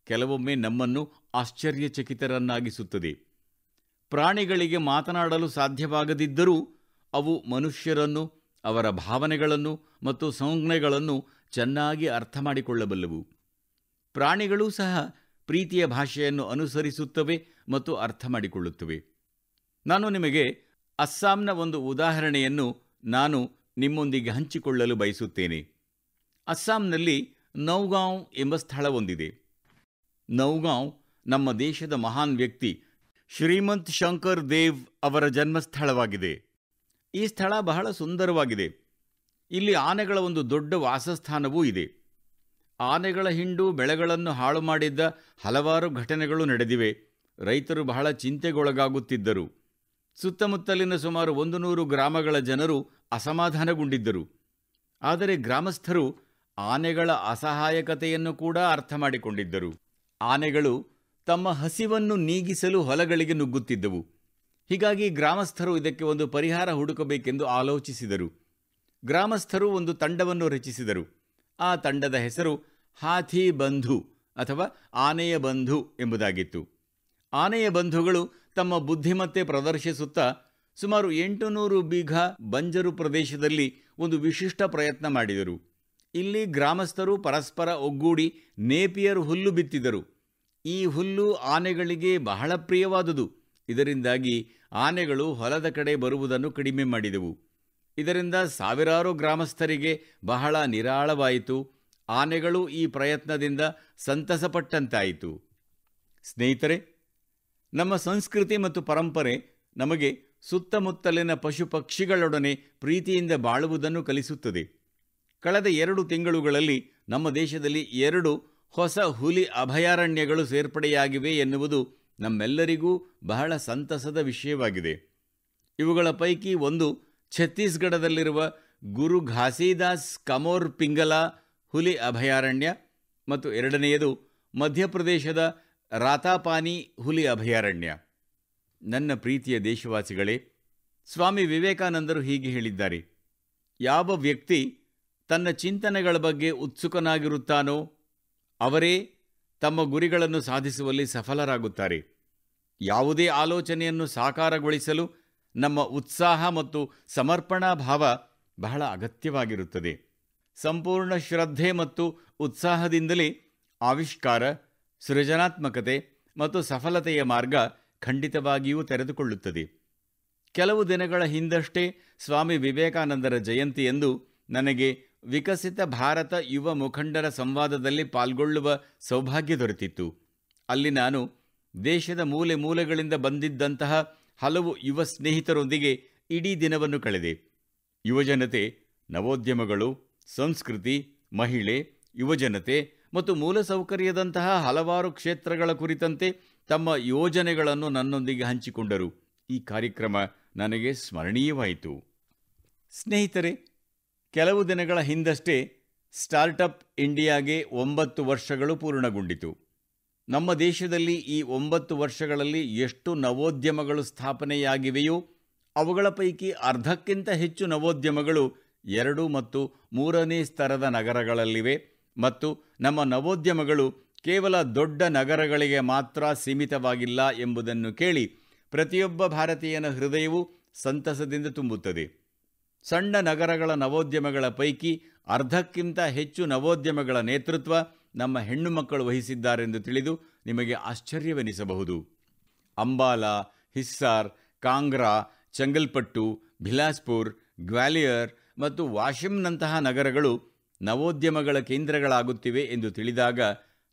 ಕೆಲವೊಮ್ಮೆ ನಮ್ಮನ್ನು ಆಶ್ಚರ್ಯಚಕಿತರನ್ನಾಗಿಸುತ್ತದೆ. ಪ್ರಾಣಿಗಳಿಗೆ ಮಾತನಾಡಲು ಸಾಧ್ಯವಾಗದಿದ್ದರೂ ಅವು ಮನುಷ್ಯರನ್ನು, ಅವರ ಭಾವನೆಗಳನ್ನು ಮತ್ತು ಸಂಜ್ಞೆಗಳನ್ನು ಚೆನ್ನಾಗಿ ಅರ್ಥ ಮಾಡಿಕೊಳ್ಳಬಲ್ಲವು. ಪ್ರಾಣಿಗಳೂ ಸಹ ಪ್ರೀತಿಯ ಭಾಷೆಯನ್ನು ಅನುಸರಿಸುತ್ತವೆ ಮತ್ತು ಅರ್ಥ ಮಾಡಿಕೊಳ್ಳುತ್ತವೆ. ನಾನು ನಿಮಗೆ ಅಸ್ಸಾಂನ ಒಂದು ಉದಾಹರಣೆಯನ್ನು ನಿಮ್ಮೊಂದಿಗೆ ಹಂಚಿಕೊಳ್ಳಲು ಬಯಸುತ್ತೇನೆ. ಅಸ್ಸಾಂನಲ್ಲಿ ನೌಗಾಂವ್ ಎಂಬ ಸ್ಥಳವೊಂದಿದೆ. ನೌಗಾಂವ್ ನಮ್ಮ ದೇಶದ ಮಹಾನ್ ವ್ಯಕ್ತಿ ಶ್ರೀಮಂತ್ ಶಂಕರ್ ದೇವ್ ಅವರ ಜನ್ಮಸ್ಥಳವಾಗಿದೆ. ಈ ಸ್ಥಳ ಬಹಳ ಸುಂದರವಾಗಿದೆ. ಇಲ್ಲಿ ಆನೆಗಳ ಒಂದು ದೊಡ್ಡ ವಾಸಸ್ಥಾನವೂ ಇದೆ. ಆನೆಗಳ ಹಿಂಡು ಬೆಳೆಗಳನ್ನು ಹಾಳು ಮಾಡಿದ್ದ ಹಲವಾರು ಘಟನೆಗಳು ನಡೆದಿವೆ. ರೈತರು ಬಹಳ ಚಿಂತೆಗೊಳಗಾಗುತ್ತಿದ್ದರು. ಸುತ್ತಮುತ್ತಲಿನ ಸುಮಾರು 100 ಗ್ರಾಮಗಳ ಜನರು ಅಸಮಾಧಾನಗೊಂಡಿದ್ದರು. ಆದರೆ ಗ್ರಾಮಸ್ಥರು ಆನೆಗಳ ಅಸಹಾಯಕತೆಯನ್ನು ಕೂಡ ಅರ್ಥ ಮಾಡಿಕೊಂಡಿದ್ದರು. ಆನೆಗಳು ತಮ್ಮ ಹಸಿವನ್ನು ನೀಗಿಸಲು ಹೊಲಗಳಿಗೆ ನುಗ್ಗುತ್ತಿದ್ದವು. ಹೀಗಾಗಿ ಗ್ರಾಮಸ್ಥರು ಇದಕ್ಕೆ ಒಂದು ಪರಿಹಾರ ಹುಡುಕಬೇಕೆಂದು ಆಲೋಚಿಸಿದರು. ಗ್ರಾಮಸ್ಥರು ಒಂದು ತಂಡವನ್ನು ರಚಿಸಿದರು. ಆ ತಂಡದ ಹೆಸರು ಹಾಥಿ ಬಂಧು ಅಥವಾ ಆನೆಯ ಬಂಧು ಎಂಬುದಾಗಿತ್ತು. ಆನೆಯ ಬಂಧುಗಳು ತಮ್ಮ ಬುದ್ಧಿಮತ್ತೆ ಪ್ರದರ್ಶಿಸುತ್ತಾ ಸುಮಾರು 800 ಬೀಘಾ ಬಂಜರು ಪ್ರದೇಶದಲ್ಲಿ ಒಂದು ವಿಶಿಷ್ಟ ಪ್ರಯತ್ನ ಮಾಡಿದರು. ಇಲ್ಲಿ ಗ್ರಾಮಸ್ಥರು ಪರಸ್ಪರ ಒಗ್ಗೂಡಿ ನೇಪಿಯರ್ ಹುಲ್ಲು ಬಿತ್ತಿದರು. ಈ ಹುಲ್ಲು ಆನೆಗಳಿಗೆ ಬಹಳ ಪ್ರಿಯವಾದುದು. ಇದರಿಂದಾಗಿ ಆನೆಗಳು ಹೊಲದ ಕಡೆ ಬರುವುದನ್ನು ಕಡಿಮೆ ಮಾಡಿದವು. ಇದರಿಂದ ಸಾವಿರಾರು ಗ್ರಾಮಸ್ಥರಿಗೆ ಬಹಳ ನಿರಾಳವಾಯಿತು. ಆನೆಗಳು ಈ ಪ್ರಯತ್ನದಿಂದ ಸಂತಸಪಟ್ಟಂತಾಯಿತು. ಸ್ನೇಹಿತರೆ, ನಮ್ಮ ಸಂಸ್ಕೃತಿ ಮತ್ತು ಪರಂಪರೆ ನಮಗೆ ಸುತ್ತಮುತ್ತಲಿನ ಪಶು ಪಕ್ಷಿಗಳೊಡನೆ ಪ್ರೀತಿಯಿಂದ ಬಾಳುವುದನ್ನು ಕಲಿಸುತ್ತದೆ. ಕಳೆದ 2 ತಿಂಗಳುಗಳಲ್ಲಿ ನಮ್ಮ ದೇಶದಲ್ಲಿ 2 ಹೊಸ ಹುಲಿ ಅಭಯಾರಣ್ಯಗಳು ಸೇರ್ಪಡೆಯಾಗಿವೆ ಎನ್ನುವುದು ನಮ್ಮೆಲ್ಲರಿಗೂ ಬಹಳ ಸಂತಸದ ವಿಷಯವಾಗಿದೆ. ಇವುಗಳ ಪೈಕಿ ಒಂದು ಛತ್ತೀಸ್ಗಢದಲ್ಲಿರುವ ಗುರು ಘಾಸಿದಾಸ್ ಕಮೋರ್ ಪಿಂಗಲಾ ಹುಲಿ ಅಭಯಾರಣ್ಯ ಮತ್ತು ಎರಡನೆಯದು ಮಧ್ಯಪ್ರದೇಶದ ರಾತಾಪಾನಿ ಹುಲಿ ಅಭಯಾರಣ್ಯ. ನನ್ನ ಪ್ರೀತಿಯ ದೇಶವಾಸಿಗಳೇ, ಸ್ವಾಮಿ ವಿವೇಕಾನಂದರು ಹೀಗೆ ಹೇಳಿದ್ದಾರೆ: ಯಾವ ವ್ಯಕ್ತಿ ತನ್ನ ಚಿಂತನೆಗಳ ಬಗ್ಗೆ ಉತ್ಸುಕನಾಗಿರುತ್ತಾನೋ ಅವರೇ ತಮ್ಮ ಗುರಿಗಳನ್ನು ಸಾಧಿಸುವಲ್ಲಿ ಸಫಲರಾಗುತ್ತಾರೆ. ಯಾವುದೇ ಆಲೋಚನೆಯನ್ನು ಸಾಕಾರಗೊಳಿಸಲು ನಮ್ಮ ಉತ್ಸಾಹ ಮತ್ತು ಸಮರ್ಪಣಾ ಭಾವ ಬಹಳ ಅಗತ್ಯವಾಗಿರುತ್ತದೆ. ಸಂಪೂರ್ಣ ಶ್ರದ್ಧೆ ಮತ್ತು ಉತ್ಸಾಹದಿಂದಲೇ ಆವಿಷ್ಕಾರ, ಸೃಜನಾತ್ಮಕತೆ ಮತ್ತು ಸಫಲತೆಯ ಮಾರ್ಗ ಖಂಡಿತವಾಗಿಯೂ ತೆರೆದುಕೊಳ್ಳುತ್ತದೆ. ಕೆಲವು ದಿನಗಳ ಹಿಂದಷ್ಟೇ ಸ್ವಾಮಿ ವಿವೇಕಾನಂದರ ಜಯಂತಿಯಂದು ನನಗೆ ವಿಕಸಿತ ಭಾರತ ಯುವ ಮುಖಂಡರ ಸಂವಾದದಲ್ಲಿ ಪಾಲ್ಗೊಳ್ಳುವ ಸೌಭಾಗ್ಯ ದೊರೆತಿತ್ತು. ಅಲ್ಲಿ ನಾನು ದೇಶದ ಮೂಲೆ ಮೂಲೆಗಳಿಂದ ಬಂದಿದ್ದಂತಹ ಹಲವು ಯುವ ಸ್ನೇಹಿತರೊಂದಿಗೆ ಇಡೀ ದಿನವನ್ನು ಕಳೆದೆ. ಯುವಜನತೆ ನವೋದ್ಯಮಗಳು, ಸಂಸ್ಕೃತಿ, ಮಹಿಳೆ, ಯುವಜನತೆ ಮತ್ತು ಮೂಲಸೌಕರ್ಯದಂತಹ ಹಲವಾರು ಕ್ಷೇತ್ರಗಳ ಕುರಿತಂತೆ ತಮ್ಮ ಯೋಜನೆಗಳನ್ನು ನನ್ನೊಂದಿಗೆ ಹಂಚಿಕೊಂಡರು. ಈ ಕಾರ್ಯಕ್ರಮ ನನಗೆ ಸ್ಮರಣೀಯವಾಯಿತು. ಸ್ನೇಹಿತರೆ, ಕೆಲವು ದಿನಗಳ ಹಿಂದಷ್ಟೇ ಸ್ಟಾರ್ಟಪ್ ಇಂಡಿಯಾಗೆ 9 ವರ್ಷಗಳು ಪೂರ್ಣಗೊಂಡಿತು. ನಮ್ಮ ದೇಶದಲ್ಲಿ ಈ 9 ವರ್ಷಗಳಲ್ಲಿ ಎಷ್ಟು ನವೋದ್ಯಮಗಳು ಸ್ಥಾಪನೆಯಾಗಿವೆಯೋ ಅವುಗಳ ಪೈಕಿ ಅರ್ಧಕ್ಕಿಂತ ಹೆಚ್ಚು ನವೋದ್ಯಮಗಳು 2 ಮತ್ತು 3ನೇ ಸ್ತರದ ನಗರಗಳಲ್ಲಿವೆ ಮತ್ತು ನಮ್ಮ ನವೋದ್ಯಮಗಳು ಕೇವಲ ದೊಡ್ಡ ನಗರಗಳಿಗೆ ಮಾತ್ರ ಸೀಮಿತವಾಗಿಲ್ಲ ಎಂಬುದನ್ನು ಕೇಳಿ ಪ್ರತಿಯೊಬ್ಬ ಭಾರತೀಯನ ಹೃದಯವು ಸಂತಸದಿಂದ ತುಂಬುತ್ತದೆ. ಸಣ್ಣ ನಗರಗಳ ನವೋದ್ಯಮಗಳ ಪೈಕಿ ಅರ್ಧಕ್ಕಿಂತ ಹೆಚ್ಚು ನವೋದ್ಯಮಗಳ ನೇತೃತ್ವ ನಮ್ಮ ಹೆಣ್ಣು ಮಕ್ಕಳು ವಹಿಸಿದ್ದಾರೆಂದು ತಿಳಿದು ನಿಮಗೆ ಆಶ್ಚರ್ಯವೆನಿಸಬಹುದು. ಅಂಬಾಲಾ, ಹಿಸ್ಸಾರ್, ಕಾಂಗ್ರಾ, ಚಂಗಲ್ಪಟ್ಟು, ಬಿಲಾಸ್ಪುರ್, ಗ್ವಾಲಿಯರ್ ಮತ್ತು ವಾಶಿಂನಂತಹ ನಗರಗಳು ನವೋದ್ಯಮಗಳ ಕೇಂದ್ರಗಳಾಗುತ್ತಿವೆ ಎಂದು ತಿಳಿದಾಗ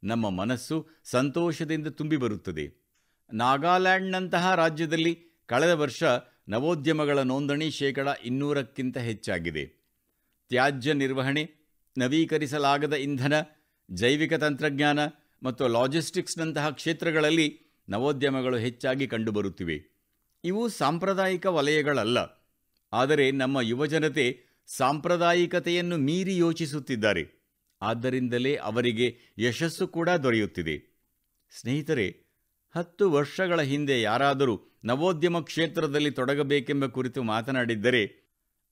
ನಮ್ಮ ಮನಸ್ಸು ಸಂತೋಷದಿಂದ ತುಂಬಿ ಬರುತ್ತದೆ. ನಾಗಾಲ್ಯಾಂಡ್ನಂತಹ ರಾಜ್ಯದಲ್ಲಿ ಕಳೆದ ವರ್ಷ ನವೋದ್ಯಮಗಳ ನೋಂದಣಿ 200ಕ್ಕಿಂತ ಹೆಚ್ಚಾಗಿದೆ. ತ್ಯಾಜ್ಯ ನಿರ್ವಹಣೆ, ನವೀಕರಿಸಲಾಗದ ಇಂಧನ, ಜೈವಿಕ ತಂತ್ರಜ್ಞಾನ ಮತ್ತು ಲಾಜಿಸ್ಟಿಕ್ಸ್ನಂತಹ ಕ್ಷೇತ್ರಗಳಲ್ಲಿ ನವೋದ್ಯಮಗಳು ಹೆಚ್ಚಾಗಿ ಕಂಡುಬರುತ್ತಿವೆ. ಇವು ಸಾಂಪ್ರದಾಯಿಕ ವಲಯಗಳಲ್ಲ, ಆದರೆ ನಮ್ಮ ಯುವಜನತೆ ಸಾಂಪ್ರದಾಯಿಕತೆಯನ್ನು ಮೀರಿ ಯೋಚಿಸುತ್ತಿದ್ದಾರೆ. ಆದ್ದರಿಂದಲೇ ಅವರಿಗೆ ಯಶಸ್ಸು ಕೂಡ ದೊರೆಯುತ್ತಿದೆ. ಸ್ನೇಹಿತರೆ, 10 ವರ್ಷಗಳ ಹಿಂದೆ ಯಾರಾದರೂ ನವೋದ್ಯಮ ಕ್ಷೇತ್ರದಲ್ಲಿ ತೊಡಗಬೇಕೆಂಬ ಕುರಿತು ಮಾತನಾಡಿದ್ದರೆ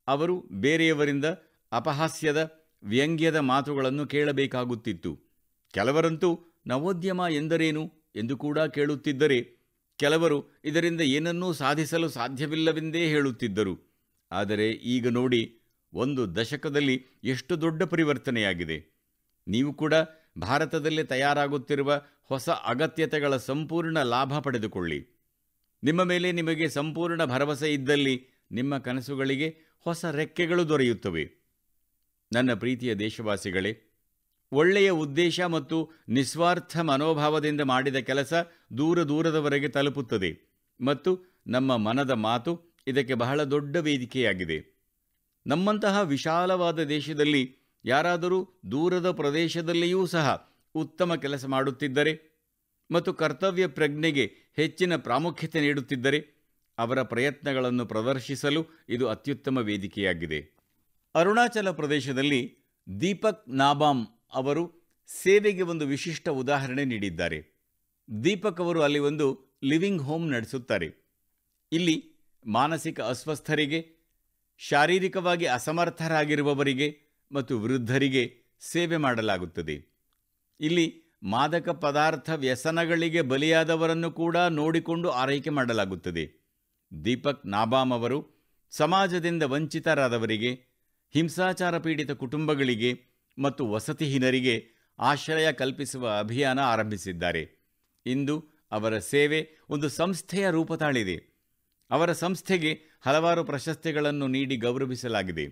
ಅವರು ಬೇರೆಯವರಿಂದ ಅಪಹಾಸ್ಯದ, ವ್ಯಂಗ್ಯದ ಮಾತುಗಳನ್ನು ಕೇಳಬೇಕಾಗುತ್ತಿತ್ತು. ಕೆಲವರಂತೂ ನವೋದ್ಯಮ ಎಂದರೇನು ಎಂದು ಕೂಡ ಕೇಳುತ್ತಿದ್ದರೆ, ಕೆಲವರು ಇದರಿಂದ ಏನನ್ನೂ ಸಾಧಿಸಲು ಸಾಧ್ಯವಿಲ್ಲವೆಂದೇ ಹೇಳುತ್ತಿದ್ದರು. ಆದರೆ ಈಗ ನೋಡಿ, 1 ದಶಕದಲ್ಲಿ ಎಷ್ಟು ದೊಡ್ಡ ಪರಿವರ್ತನೆಯಾಗಿದೆ. ನೀವು ಕೂಡ ಭಾರತದಲ್ಲಿ ತಯಾರಾಗುತ್ತಿರುವ ಹೊಸ ಅಗತ್ಯತೆಗಳ ಸಂಪೂರ್ಣ ಲಾಭ ಪಡೆದುಕೊಳ್ಳಿ. ನಿಮ್ಮ ಮೇಲೆ ನಿಮಗೆ ಸಂಪೂರ್ಣ ಭರವಸೆ ಇದ್ದಲ್ಲಿ ನಿಮ್ಮ ಕನಸುಗಳಿಗೆ ಹೊಸ ರೆಕ್ಕೆಗಳು ದೊರೆಯುತ್ತವೆ. ನನ್ನ ಪ್ರೀತಿಯ ದೇಶವಾಸಿಗಳೇ, ಒಳ್ಳೆಯ ಉದ್ದೇಶ ಮತ್ತು ನಿಸ್ವಾರ್ಥ ಮನೋಭಾವದಿಂದ ಮಾಡಿದ ಕೆಲಸ ದೂರ ದೂರದವರೆಗೆ ತಲುಪುತ್ತದೆ ಮತ್ತು ನಮ್ಮ ಮನದ ಮಾತು ಇದಕ್ಕೆ ಬಹಳ ದೊಡ್ಡ ವೇದಿಕೆಯಾಗಿದೆ. ನಮ್ಮಂತಹ ವಿಶಾಲವಾದ ದೇಶದಲ್ಲಿ ಯಾರಾದರೂ ದೂರದ ಪ್ರದೇಶದಲ್ಲಿಯೂ ಸಹ ಉತ್ತಮ ಕೆಲಸ ಮಾಡುತ್ತಿದ್ದರೆ ಮತ್ತು ಕರ್ತವ್ಯ ಪ್ರಜ್ಞೆಗೆ ಹೆಚ್ಚಿನ ಪ್ರಾಮುಖ್ಯತೆ ನೀಡುತ್ತಿದ್ದರೆ ಅವರ ಪ್ರಯತ್ನಗಳನ್ನು ಪ್ರದರ್ಶಿಸಲು ಇದು ಅತ್ಯುತ್ತಮ ವೇದಿಕೆಯಾಗಿದೆ. ಅರುಣಾಚಲ ಪ್ರದೇಶದಲ್ಲಿ ದೀಪಕ್ ನಾಬಾಮ್ ಅವರು ಸೇವೆಗೆ ಒಂದು ವಿಶಿಷ್ಟ ಉದಾಹರಣೆ ನೀಡಿದ್ದಾರೆ. ದೀಪಕ್ ಅವರು ಅಲ್ಲಿ ಒಂದು ಲಿವಿಂಗ್ ಹೋಮ್ ನಡೆಸುತ್ತಾರೆ. ಇಲ್ಲಿ ಮಾನಸಿಕ ಅಸ್ವಸ್ಥರಿಗೆ, ಶಾರೀರಿಕವಾಗಿ ಅಸಮರ್ಥರಾಗಿರುವವರಿಗೆ ಮತ್ತು ವೃದ್ಧರಿಗೆ ಸೇವೆ ಮಾಡಲಾಗುತ್ತದೆ. ಇಲ್ಲಿ ಮಾದಕ ಪದಾರ್ಥ ವ್ಯಸನಗಳಿಗೆ ಬಲಿಯಾದವರನ್ನು ಕೂಡ ನೋಡಿಕೊಂಡು ಆರೈಕೆ ಮಾಡಲಾಗುತ್ತದೆ. ದೀಪಕ್ ನಾಬಾಮ್ ಅವರು ಸಮಾಜದಿಂದ ವಂಚಿತರಾದವರಿಗೆ, ಹಿಂಸಾಚಾರ ಪೀಡಿತ ಕುಟುಂಬಗಳಿಗೆ ಮತ್ತು ವಸತಿಹೀನರಿಗೆ ಆಶ್ರಯ ಕಲ್ಪಿಸುವ ಅಭಿಯಾನ ಆರಂಭಿಸಿದ್ದಾರೆ. ಇಂದು ಅವರ ಸೇವೆ ಒಂದು ಸಂಸ್ಥೆಯ ರೂಪ ತಾಳಿದೆ. ಅವರ ಸಂಸ್ಥೆಗೆ ಹಲವಾರು ಪ್ರಶಸ್ತಿಗಳನ್ನು ನೀಡಿ ಗೌರವಿಸಲಾಗಿದೆ.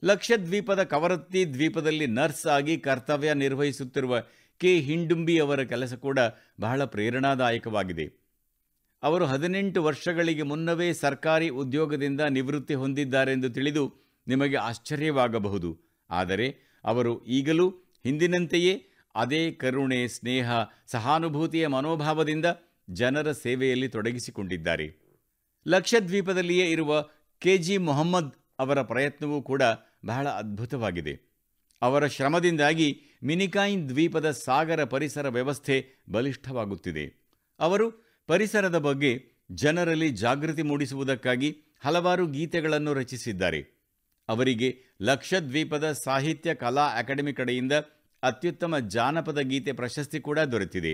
ಲಕ್ಷದ್ವೀಪದ ಕವರತ್ತಿ ದ್ವೀಪದಲ್ಲಿ ನರ್ಸ್ ಆಗಿ ಕರ್ತವ್ಯ ನಿರ್ವಹಿಸುತ್ತಿರುವ ಕೆ ಹಿಂಡುಂಬಿ ಅವರ ಕೆಲಸ ಕೂಡ ಬಹಳ ಪ್ರೇರಣಾದಾಯಕವಾಗಿದೆ. ಅವರು 18 ವರ್ಷಗಳಿಗೆ ಮುನ್ನವೇ ಸರ್ಕಾರಿ ಉದ್ಯೋಗದಿಂದ ನಿವೃತ್ತಿ ಹೊಂದಿದ್ದಾರೆಂದು ತಿಳಿದು ನಿಮಗೆ ಆಶ್ಚರ್ಯವಾಗಬಹುದು. ಆದರೆ ಅವರು ಈಗಲೂ ಹಿಂದಿನಂತೆಯೇ ಅದೇ ಕರುಣೆ, ಸ್ನೇಹ, ಸಹಾನುಭೂತಿಯ ಮನೋಭಾವದಿಂದ ಜನರ ಸೇವೆಯಲ್ಲಿ ತೊಡಗಿಸಿಕೊಂಡಿದ್ದಾರೆ. ಲಕ್ಷದ್ವೀಪದಲ್ಲಿಯೇ ಇರುವ ಕೆಜಿ ಮೊಹಮ್ಮದ್ ಅವರ ಪ್ರಯತ್ನವೂ ಕೂಡ ಬಹಳ ಅದ್ಭುತವಾಗಿದೆ. ಅವರ ಶ್ರಮದಿಂದಾಗಿ ಮಿನಿಕಾಯಿನ್ ದ್ವೀಪದ ಸಾಗರ ಪರಿಸರ ವ್ಯವಸ್ಥೆ ಬಲಿಷ್ಠವಾಗುತ್ತಿದೆ. ಅವರು ಪರಿಸರದ ಬಗ್ಗೆ ಜನರಲ್ಲಿ ಜಾಗೃತಿ ಮೂಡಿಸುವುದಕ್ಕಾಗಿ ಹಲವಾರು ಗೀತೆಗಳನ್ನು ರಚಿಸಿದ್ದಾರೆ. ಅವರಿಗೆ ಲಕ್ಷದ್ವೀಪದ ಸಾಹಿತ್ಯ ಕಲಾ ಅಕಾಡೆಮಿ ಕಡೆಯಿಂದ ಅತ್ಯುತ್ತಮ ಜಾನಪದ ಗೀತೆ ಪ್ರಶಸ್ತಿ ಕೂಡ ದೊರೆತಿದೆ.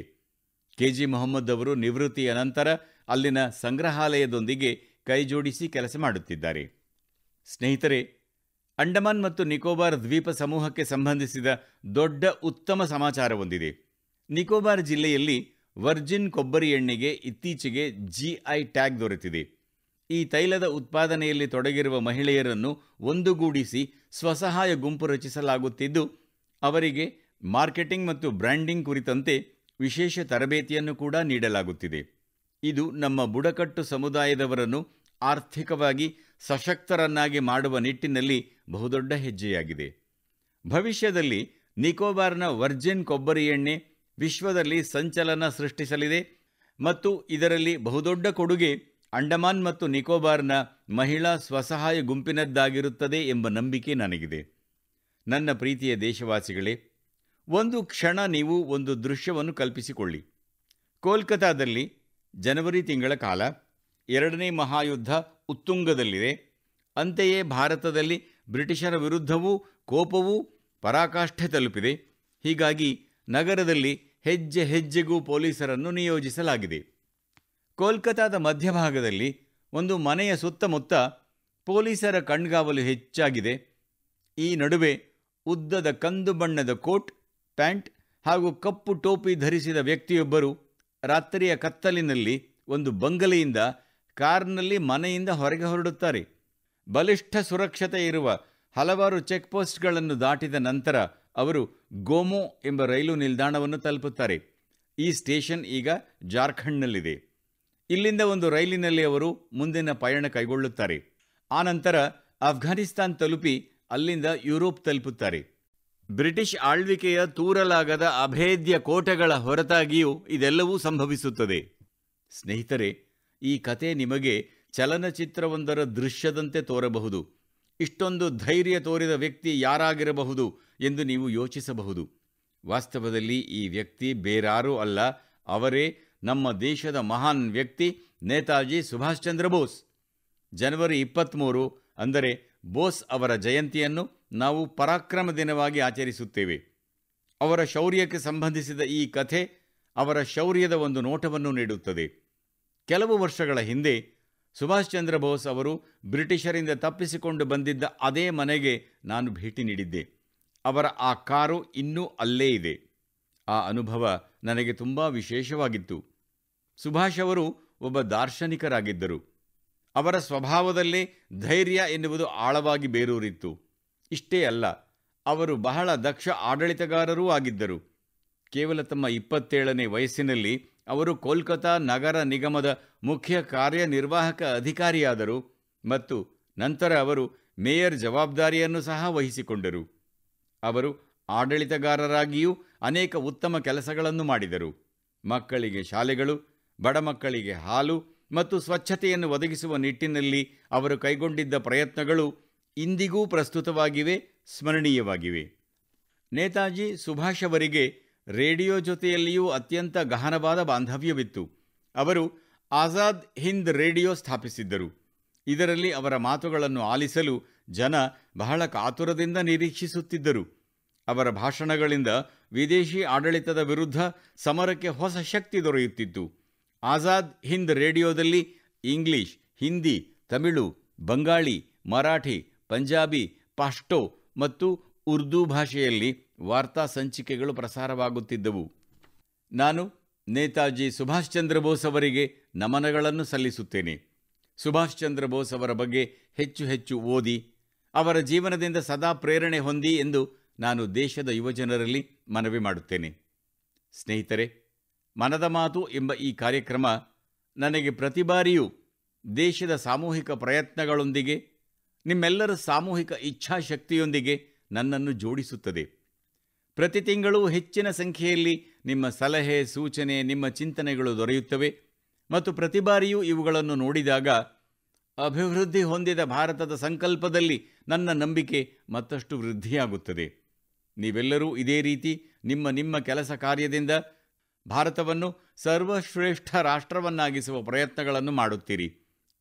ಕೆಜಿ ಮೊಹಮ್ಮದ್ ಅವರು ನಿವೃತ್ತಿಯ ನಂತರ ಅಲ್ಲಿನ ಸಂಗ್ರಹಾಲಯದೊಂದಿಗೆ ಕೈಜೋಡಿಸಿ ಕೆಲಸ ಮಾಡುತ್ತಿದ್ದಾರೆ. ಸ್ನೇಹಿತರೆ, ಅಂಡಮಾನ್ ಮತ್ತು ನಿಕೋಬಾರ್ ದ್ವೀಪ ಸಮೂಹಕ್ಕೆ ಸಂಬಂಧಿಸಿದ ದೊಡ್ಡ ಉತ್ತಮ ಸಮಾಚಾರವೊಂದಿದೆ. ನಿಕೋಬಾರ್ ಜಿಲ್ಲೆಯಲ್ಲಿ ವರ್ಜಿನ್ ಕೊಬ್ಬರಿ ಎಣ್ಣೆಗೆ ಇತ್ತೀಚೆಗೆ GI ಟ್ಯಾಗ್ ದೊರೆತಿದೆ. ಈ ತೈಲದ ಉತ್ಪಾದನೆಯಲ್ಲಿ ತೊಡಗಿರುವ ಮಹಿಳೆಯರನ್ನು ಒಂದುಗೂಡಿಸಿ ಸ್ವಸಹಾಯ ಗುಂಪು ರಚಿಸಲಾಗುತ್ತಿದ್ದು, ಅವರಿಗೆ ಮಾರ್ಕೆಟಿಂಗ್ ಮತ್ತು ಬ್ರ್ಯಾಂಡಿಂಗ್ ಕುರಿತಂತೆ ವಿಶೇಷ ತರಬೇತಿಯನ್ನು ಕೂಡ ನೀಡಲಾಗುತ್ತಿದೆ. ಇದು ನಮ್ಮ ಬುಡಕಟ್ಟು ಸಮುದಾಯದವರನ್ನು ಆರ್ಥಿಕವಾಗಿ ಸಶಕ್ತರನ್ನಾಗಿ ಮಾಡುವ ನಿಟ್ಟಿನಲ್ಲಿ ಬಹುದೊಡ್ಡ ಹೆಜ್ಜೆಯಾಗಿದೆ. ಭವಿಷ್ಯದಲ್ಲಿ ನಿಕೋಬಾರ್ನ ವರ್ಜಿನ್ ಕೊಬ್ಬರಿ ಎಣ್ಣೆ ವಿಶ್ವದಲ್ಲಿ ಸಂಚಲನ ಸೃಷ್ಟಿಸಲಿದೆ ಮತ್ತು ಇದರಲ್ಲಿ ಬಹುದೊಡ್ಡ ಕೊಡುಗೆ ಅಂಡಮಾನ್ ಮತ್ತು ನಿಕೋಬಾರ್ನ ಮಹಿಳಾ ಸ್ವಸಹಾಯ ಗುಂಪಿನದ್ದಾಗಿರುತ್ತದೆ ಎಂಬ ನಂಬಿಕೆ ನನಗಿದೆ. ನನ್ನ ಪ್ರೀತಿಯ ದೇಶವಾಸಿಗಳೇ, ಒಂದು ಕ್ಷಣ ನೀವು ಒಂದು ದೃಶ್ಯವನ್ನು ಕಲ್ಪಿಸಿಕೊಳ್ಳಿ. ಕೋಲ್ಕತಾದಲ್ಲಿ ಜನವರಿ ತಿಂಗಳ ಕಾಲ, 2ನೇ ಮಹಾಯುದ್ಧ ಉತ್ತುಂಗದಲ್ಲಿದೆ. ಅಂತೆಯೇ ಭಾರತದಲ್ಲಿ ಬ್ರಿಟಿಷರ ವಿರುದ್ಧವೂ ಕೋಪವೂ ಪರಾಕಾಷ್ಠೆ ತಲುಪಿದೆ. ಹೀಗಾಗಿ ನಗರದಲ್ಲಿ ಹೆಜ್ಜೆ ಹೆಜ್ಜೆಗೂ ಪೊಲೀಸರನ್ನು ನಿಯೋಜಿಸಲಾಗಿದೆ. ಕೋಲ್ಕತಾದ ಮಧ್ಯಭಾಗದಲ್ಲಿ ಒಂದು ಮನೆಯ ಸುತ್ತಮುತ್ತ ಪೊಲೀಸರ ಕಣ್ಗಾವಲು ಹೆಚ್ಚಾಗಿದೆ. ಈ ನಡುವೆ ಉದ್ದದ ಕಂದು ಬಣ್ಣದ ಕೋಟ್, ಪ್ಯಾಂಟ್ ಹಾಗೂ ಕಪ್ಪು ಟೋಪಿ ಧರಿಸಿದ ವ್ಯಕ್ತಿಯೊಬ್ಬರು ರಾತ್ರಿಯ ಕತ್ತಲಿನಲ್ಲಿ ಒಂದು ಬಂಗಲೆಯಿಂದ ಕಾರ್ನಲ್ಲಿ ಮನೆಯಿಂದ ಹೊರಗೆ ಹೊರಡುತ್ತಾರೆ. ಬಲಿಷ್ಠ ಸುರಕ್ಷತೆ ಇರುವ ಹಲವಾರು ಚೆಕ್ ಪೋಸ್ಟ್ಗಳನ್ನು ದಾಟಿದ ನಂತರ ಅವರು ಗೋಮೋ ಎಂಬ ರೈಲು ನಿಲ್ದಾಣವನ್ನು ತಲುಪುತ್ತಾರೆ. ಈ ಸ್ಟೇಷನ್ ಈಗ ಜಾರ್ಖಂಡ್ನಲ್ಲಿದೆ. ಇಲ್ಲಿಂದ ಒಂದು ರೈಲಿನಲ್ಲಿ ಅವರು ಮುಂದಿನ ಪಯಣ ಕೈಗೊಳ್ಳುತ್ತಾರೆ. ಆನಂತರ ಅಫ್ಘಾನಿಸ್ತಾನ್ ತಲುಪಿ ಅಲ್ಲಿಂದ ಯುರೋಪ್ ತಲುಪುತ್ತಾರೆ. ಬ್ರಿಟಿಷ್ ಆಳ್ವಿಕೆಯ ತೂರಲಾಗದ ಅಭೇದ್ಯ ಕೋಟೆಗಳ ಹೊರತಾಗಿಯೂ ಇದೆಲ್ಲವೂ ಸಂಭವಿಸುತ್ತದೆ. ಸ್ನೇಹಿತರೆ, ಈ ಕತೆ ನಿಮಗೆ ಚಲನಚಿತ್ರವೊಂದರ ದೃಶ್ಯದಂತೆ ತೋರಬಹುದು. ಇಷ್ಟೊಂದು ಧೈರ್ಯ ತೋರಿದ ವ್ಯಕ್ತಿ ಯಾರಾಗಿರಬಹುದು ಎಂದು ನೀವು ಯೋಚಿಸಬಹುದು. ವಾಸ್ತವದಲ್ಲಿ ಈ ವ್ಯಕ್ತಿ ಬೇರಾರೂ ಅಲ್ಲ, ಅವರೇ ನಮ್ಮ ದೇಶದ ಮಹಾನ್ ವ್ಯಕ್ತಿ ನೇತಾಜಿ ಸುಭಾಷ್ ಚಂದ್ರ ಬೋಸ್. ಜನವರಿ 23 ಅಂದರೆ ಬೋಸ್ ಅವರ ಜಯಂತಿಯನ್ನು ನಾವು ಪರಾಕ್ರಮ ದಿನವಾಗಿ ಆಚರಿಸುತ್ತೇವೆ. ಅವರ ಶೌರ್ಯಕ್ಕೆ ಸಂಬಂಧಿಸಿದ ಈ ಕಥೆ ಅವರ ಶೌರ್ಯದ ಒಂದು ನೋಟವನ್ನು ನೀಡುತ್ತದೆ. ಕೆಲವು ವರ್ಷಗಳ ಹಿಂದೆ ಸುಭಾಷ್ ಚಂದ್ರ ಬೋಸ್ ಅವರು ಬ್ರಿಟಿಷರಿಂದ ತಪ್ಪಿಸಿಕೊಂಡು ಬಂದಿದ್ದ ಅದೇ ಮನೆಗೆ ನಾನು ಭೇಟಿ ನೀಡಿದ್ದೆ. ಅವರ ಆ ಕಾರು ಇನ್ನೂ ಅಲ್ಲೇ ಇದೆ. ಆ ಅನುಭವ ನನಗೆ ತುಂಬ ವಿಶೇಷವಾಗಿತ್ತು. ಸುಭಾಷ್ ಅವರು ಒಬ್ಬ ದಾರ್ಶನಿಕರಾಗಿದ್ದರು. ಅವರ ಸ್ವಭಾವದಲ್ಲೇ ಧೈರ್ಯ ಎನ್ನುವುದು ಆಳವಾಗಿ ಬೇರೂರಿತ್ತು. ಇಷ್ಟೇ ಅಲ್ಲ, ಅವರು ಬಹಳ ದಕ್ಷ ಆಡಳಿತಗಾರರೂ ಆಗಿದ್ದರು. ಕೇವಲ ತಮ್ಮ 27ನೇ ವಯಸ್ಸಿನಲ್ಲಿ ಅವರು ಕೋಲ್ಕತಾ ನಗರ ನಿಗಮದ ಮುಖ್ಯ ಕಾರ್ಯನಿರ್ವಾಹಕ ಅಧಿಕಾರಿಯಾದರು ಮತ್ತು ನಂತರ ಅವರು ಮೇಯರ್ ಜವಾಬ್ದಾರಿಯನ್ನು ಸಹ ವಹಿಸಿಕೊಂಡರು. ಅವರು ಆಡಳಿತಗಾರರಾಗಿಯೂ ಅನೇಕ ಉತ್ತಮ ಕೆಲಸಗಳನ್ನು ಮಾಡಿದರು. ಮಕ್ಕಳಿಗೆ ಶಾಲೆಗಳು, ಬಡ ಮಕ್ಕಳಿಗೆ ಹಾಲು ಮತ್ತು ಸ್ವಚ್ಛತೆಯನ್ನು ಒದಗಿಸುವ ನಿಟ್ಟಿನಲ್ಲಿ ಅವರು ಕೈಗೊಂಡಿದ್ದ ಪ್ರಯತ್ನಗಳು ಇಂದಿಗೂ ಪ್ರಸ್ತುತವಾಗಿವೆ, ಸ್ಮರಣೀಯವಾಗಿವೆ. ನೇತಾಜಿ ಸುಭಾಷ್ ಅವರಿಗೆ ರೇಡಿಯೋ ಜೊತೆಯಲ್ಲಿಯೂ ಅತ್ಯಂತ ಗಹನವಾದ ಬಾಂಧವ್ಯವಿತ್ತು. ಅವರು ಆಜಾದ್ ಹಿಂದ್ ರೇಡಿಯೋ ಸ್ಥಾಪಿಸಿದ್ದರು. ಇದರಲ್ಲಿ ಅವರ ಮಾತುಗಳನ್ನು ಆಲಿಸಲು ಜನ ಬಹಳ ಕಾತುರದಿಂದ ನಿರೀಕ್ಷಿಸುತ್ತಿದ್ದರು. ಅವರ ಭಾಷಣಗಳಿಂದ ವಿದೇಶಿ ಆಡಳಿತದ ವಿರುದ್ಧ ಸಮರಕ್ಕೆ ಹೊಸ ಶಕ್ತಿ ದೊರೆಯುತ್ತಿತ್ತು. ಆಜಾದ್ ಹಿಂದ್ ರೇಡಿಯೋದಲ್ಲಿ ಇಂಗ್ಲಿಷ್, ಹಿಂದಿ, ತಮಿಳು, ಬಂಗಾಳಿ, ಮರಾಠಿ, ಪಂಜಾಬಿ, ಪಾಷ್ಟೋ ಮತ್ತು ಉರ್ದು ಭಾಷೆಯಲ್ಲಿ ವಾರ್ತಾ ಸಂಚಿಕೆಗಳು ಪ್ರಸಾರವಾಗುತ್ತಿದ್ದವು. ನಾನು ನೇತಾಜಿ ಸುಭಾಷ್ ಚಂದ್ರ ಬೋಸ್ ಅವರಿಗೆ ನಮನಗಳನ್ನು ಸಲ್ಲಿಸುತ್ತೇನೆ. ಸುಭಾಷ್ ಚಂದ್ರ ಬೋಸ್ ಅವರ ಬಗ್ಗೆ ಹೆಚ್ಚು ಹೆಚ್ಚು ಓದಿ, ಅವರ ಜೀವನದಿಂದ ಸದಾ ಪ್ರೇರಣೆ ಹೊಂದಿ ಎಂದು ನಾನು ದೇಶದ ಯುವಜನರಲ್ಲಿ ಮನವಿ ಮಾಡುತ್ತೇನೆ. ಸ್ನೇಹಿತರೆ, ಮನದ ಮಾತು ಎಂಬ ಈ ಕಾರ್ಯಕ್ರಮ ನನಗೆ ಪ್ರತಿ ಬಾರಿಯೂ ದೇಶದ ಸಾಮೂಹಿಕ ಪ್ರಯತ್ನಗಳೊಂದಿಗೆ, ನಿಮ್ಮೆಲ್ಲರ ಸಾಮೂಹಿಕ ಇಚ್ಛಾಶಕ್ತಿಯೊಂದಿಗೆ ನನ್ನನ್ನು ಜೋಡಿಸುತ್ತದೆ. ಪ್ರತಿ ತಿಂಗಳೂ ಹೆಚ್ಚಿನ ಸಂಖ್ಯೆಯಲ್ಲಿ ನಿಮ್ಮ ಸಲಹೆ, ಸೂಚನೆ, ನಿಮ್ಮ ಚಿಂತನೆಗಳು ದೊರೆಯುತ್ತವೆ ಮತ್ತು ಪ್ರತಿ ಬಾರಿಯೂ ಇವುಗಳನ್ನು ನೋಡಿದಾಗ ಅಭಿವೃದ್ಧಿ ಹೊಂದಿದ ಭಾರತದ ಸಂಕಲ್ಪದಲ್ಲಿ ನನ್ನ ನಂಬಿಕೆ ಮತ್ತಷ್ಟು ವೃದ್ಧಿಯಾಗುತ್ತದೆ. ನೀವೆಲ್ಲರೂ ಇದೇ ರೀತಿ ನಿಮ್ಮ ನಿಮ್ಮ ಕೆಲಸ ಕಾರ್ಯದಿಂದ ಭಾರತವನ್ನು ಸರ್ವಶ್ರೇಷ್ಠ ರಾಷ್ಟ್ರವನ್ನಾಗಿಸುವ ಪ್ರಯತ್ನಗಳನ್ನು ಮಾಡುತ್ತೀರಿ.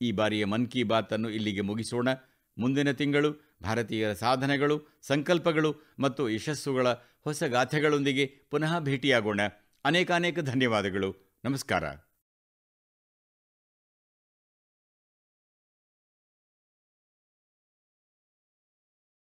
ಈ ಬಾರಿಯ ಮನ್ ಕಿ ಬಾತ್ ಅನ್ನು ಇಲ್ಲಿಗೆ ಮುಗಿಸೋಣ. ಮುಂದಿನ ತಿಂಗಳು ಭಾರತೀಯರ ಸಾಧನೆಗಳು, ಸಂಕಲ್ಪಗಳು ಮತ್ತು ಯಶಸ್ಸುಗಳ ಹೊಸ ಗಾಥೆಗಳೊಂದಿಗೆ ಪುನಃ ಭೇಟಿಯಾಗೋಣ. ಅನೇಕಾನೇಕ ಧನ್ಯವಾದಗಳು. ನಮಸ್ಕಾರ.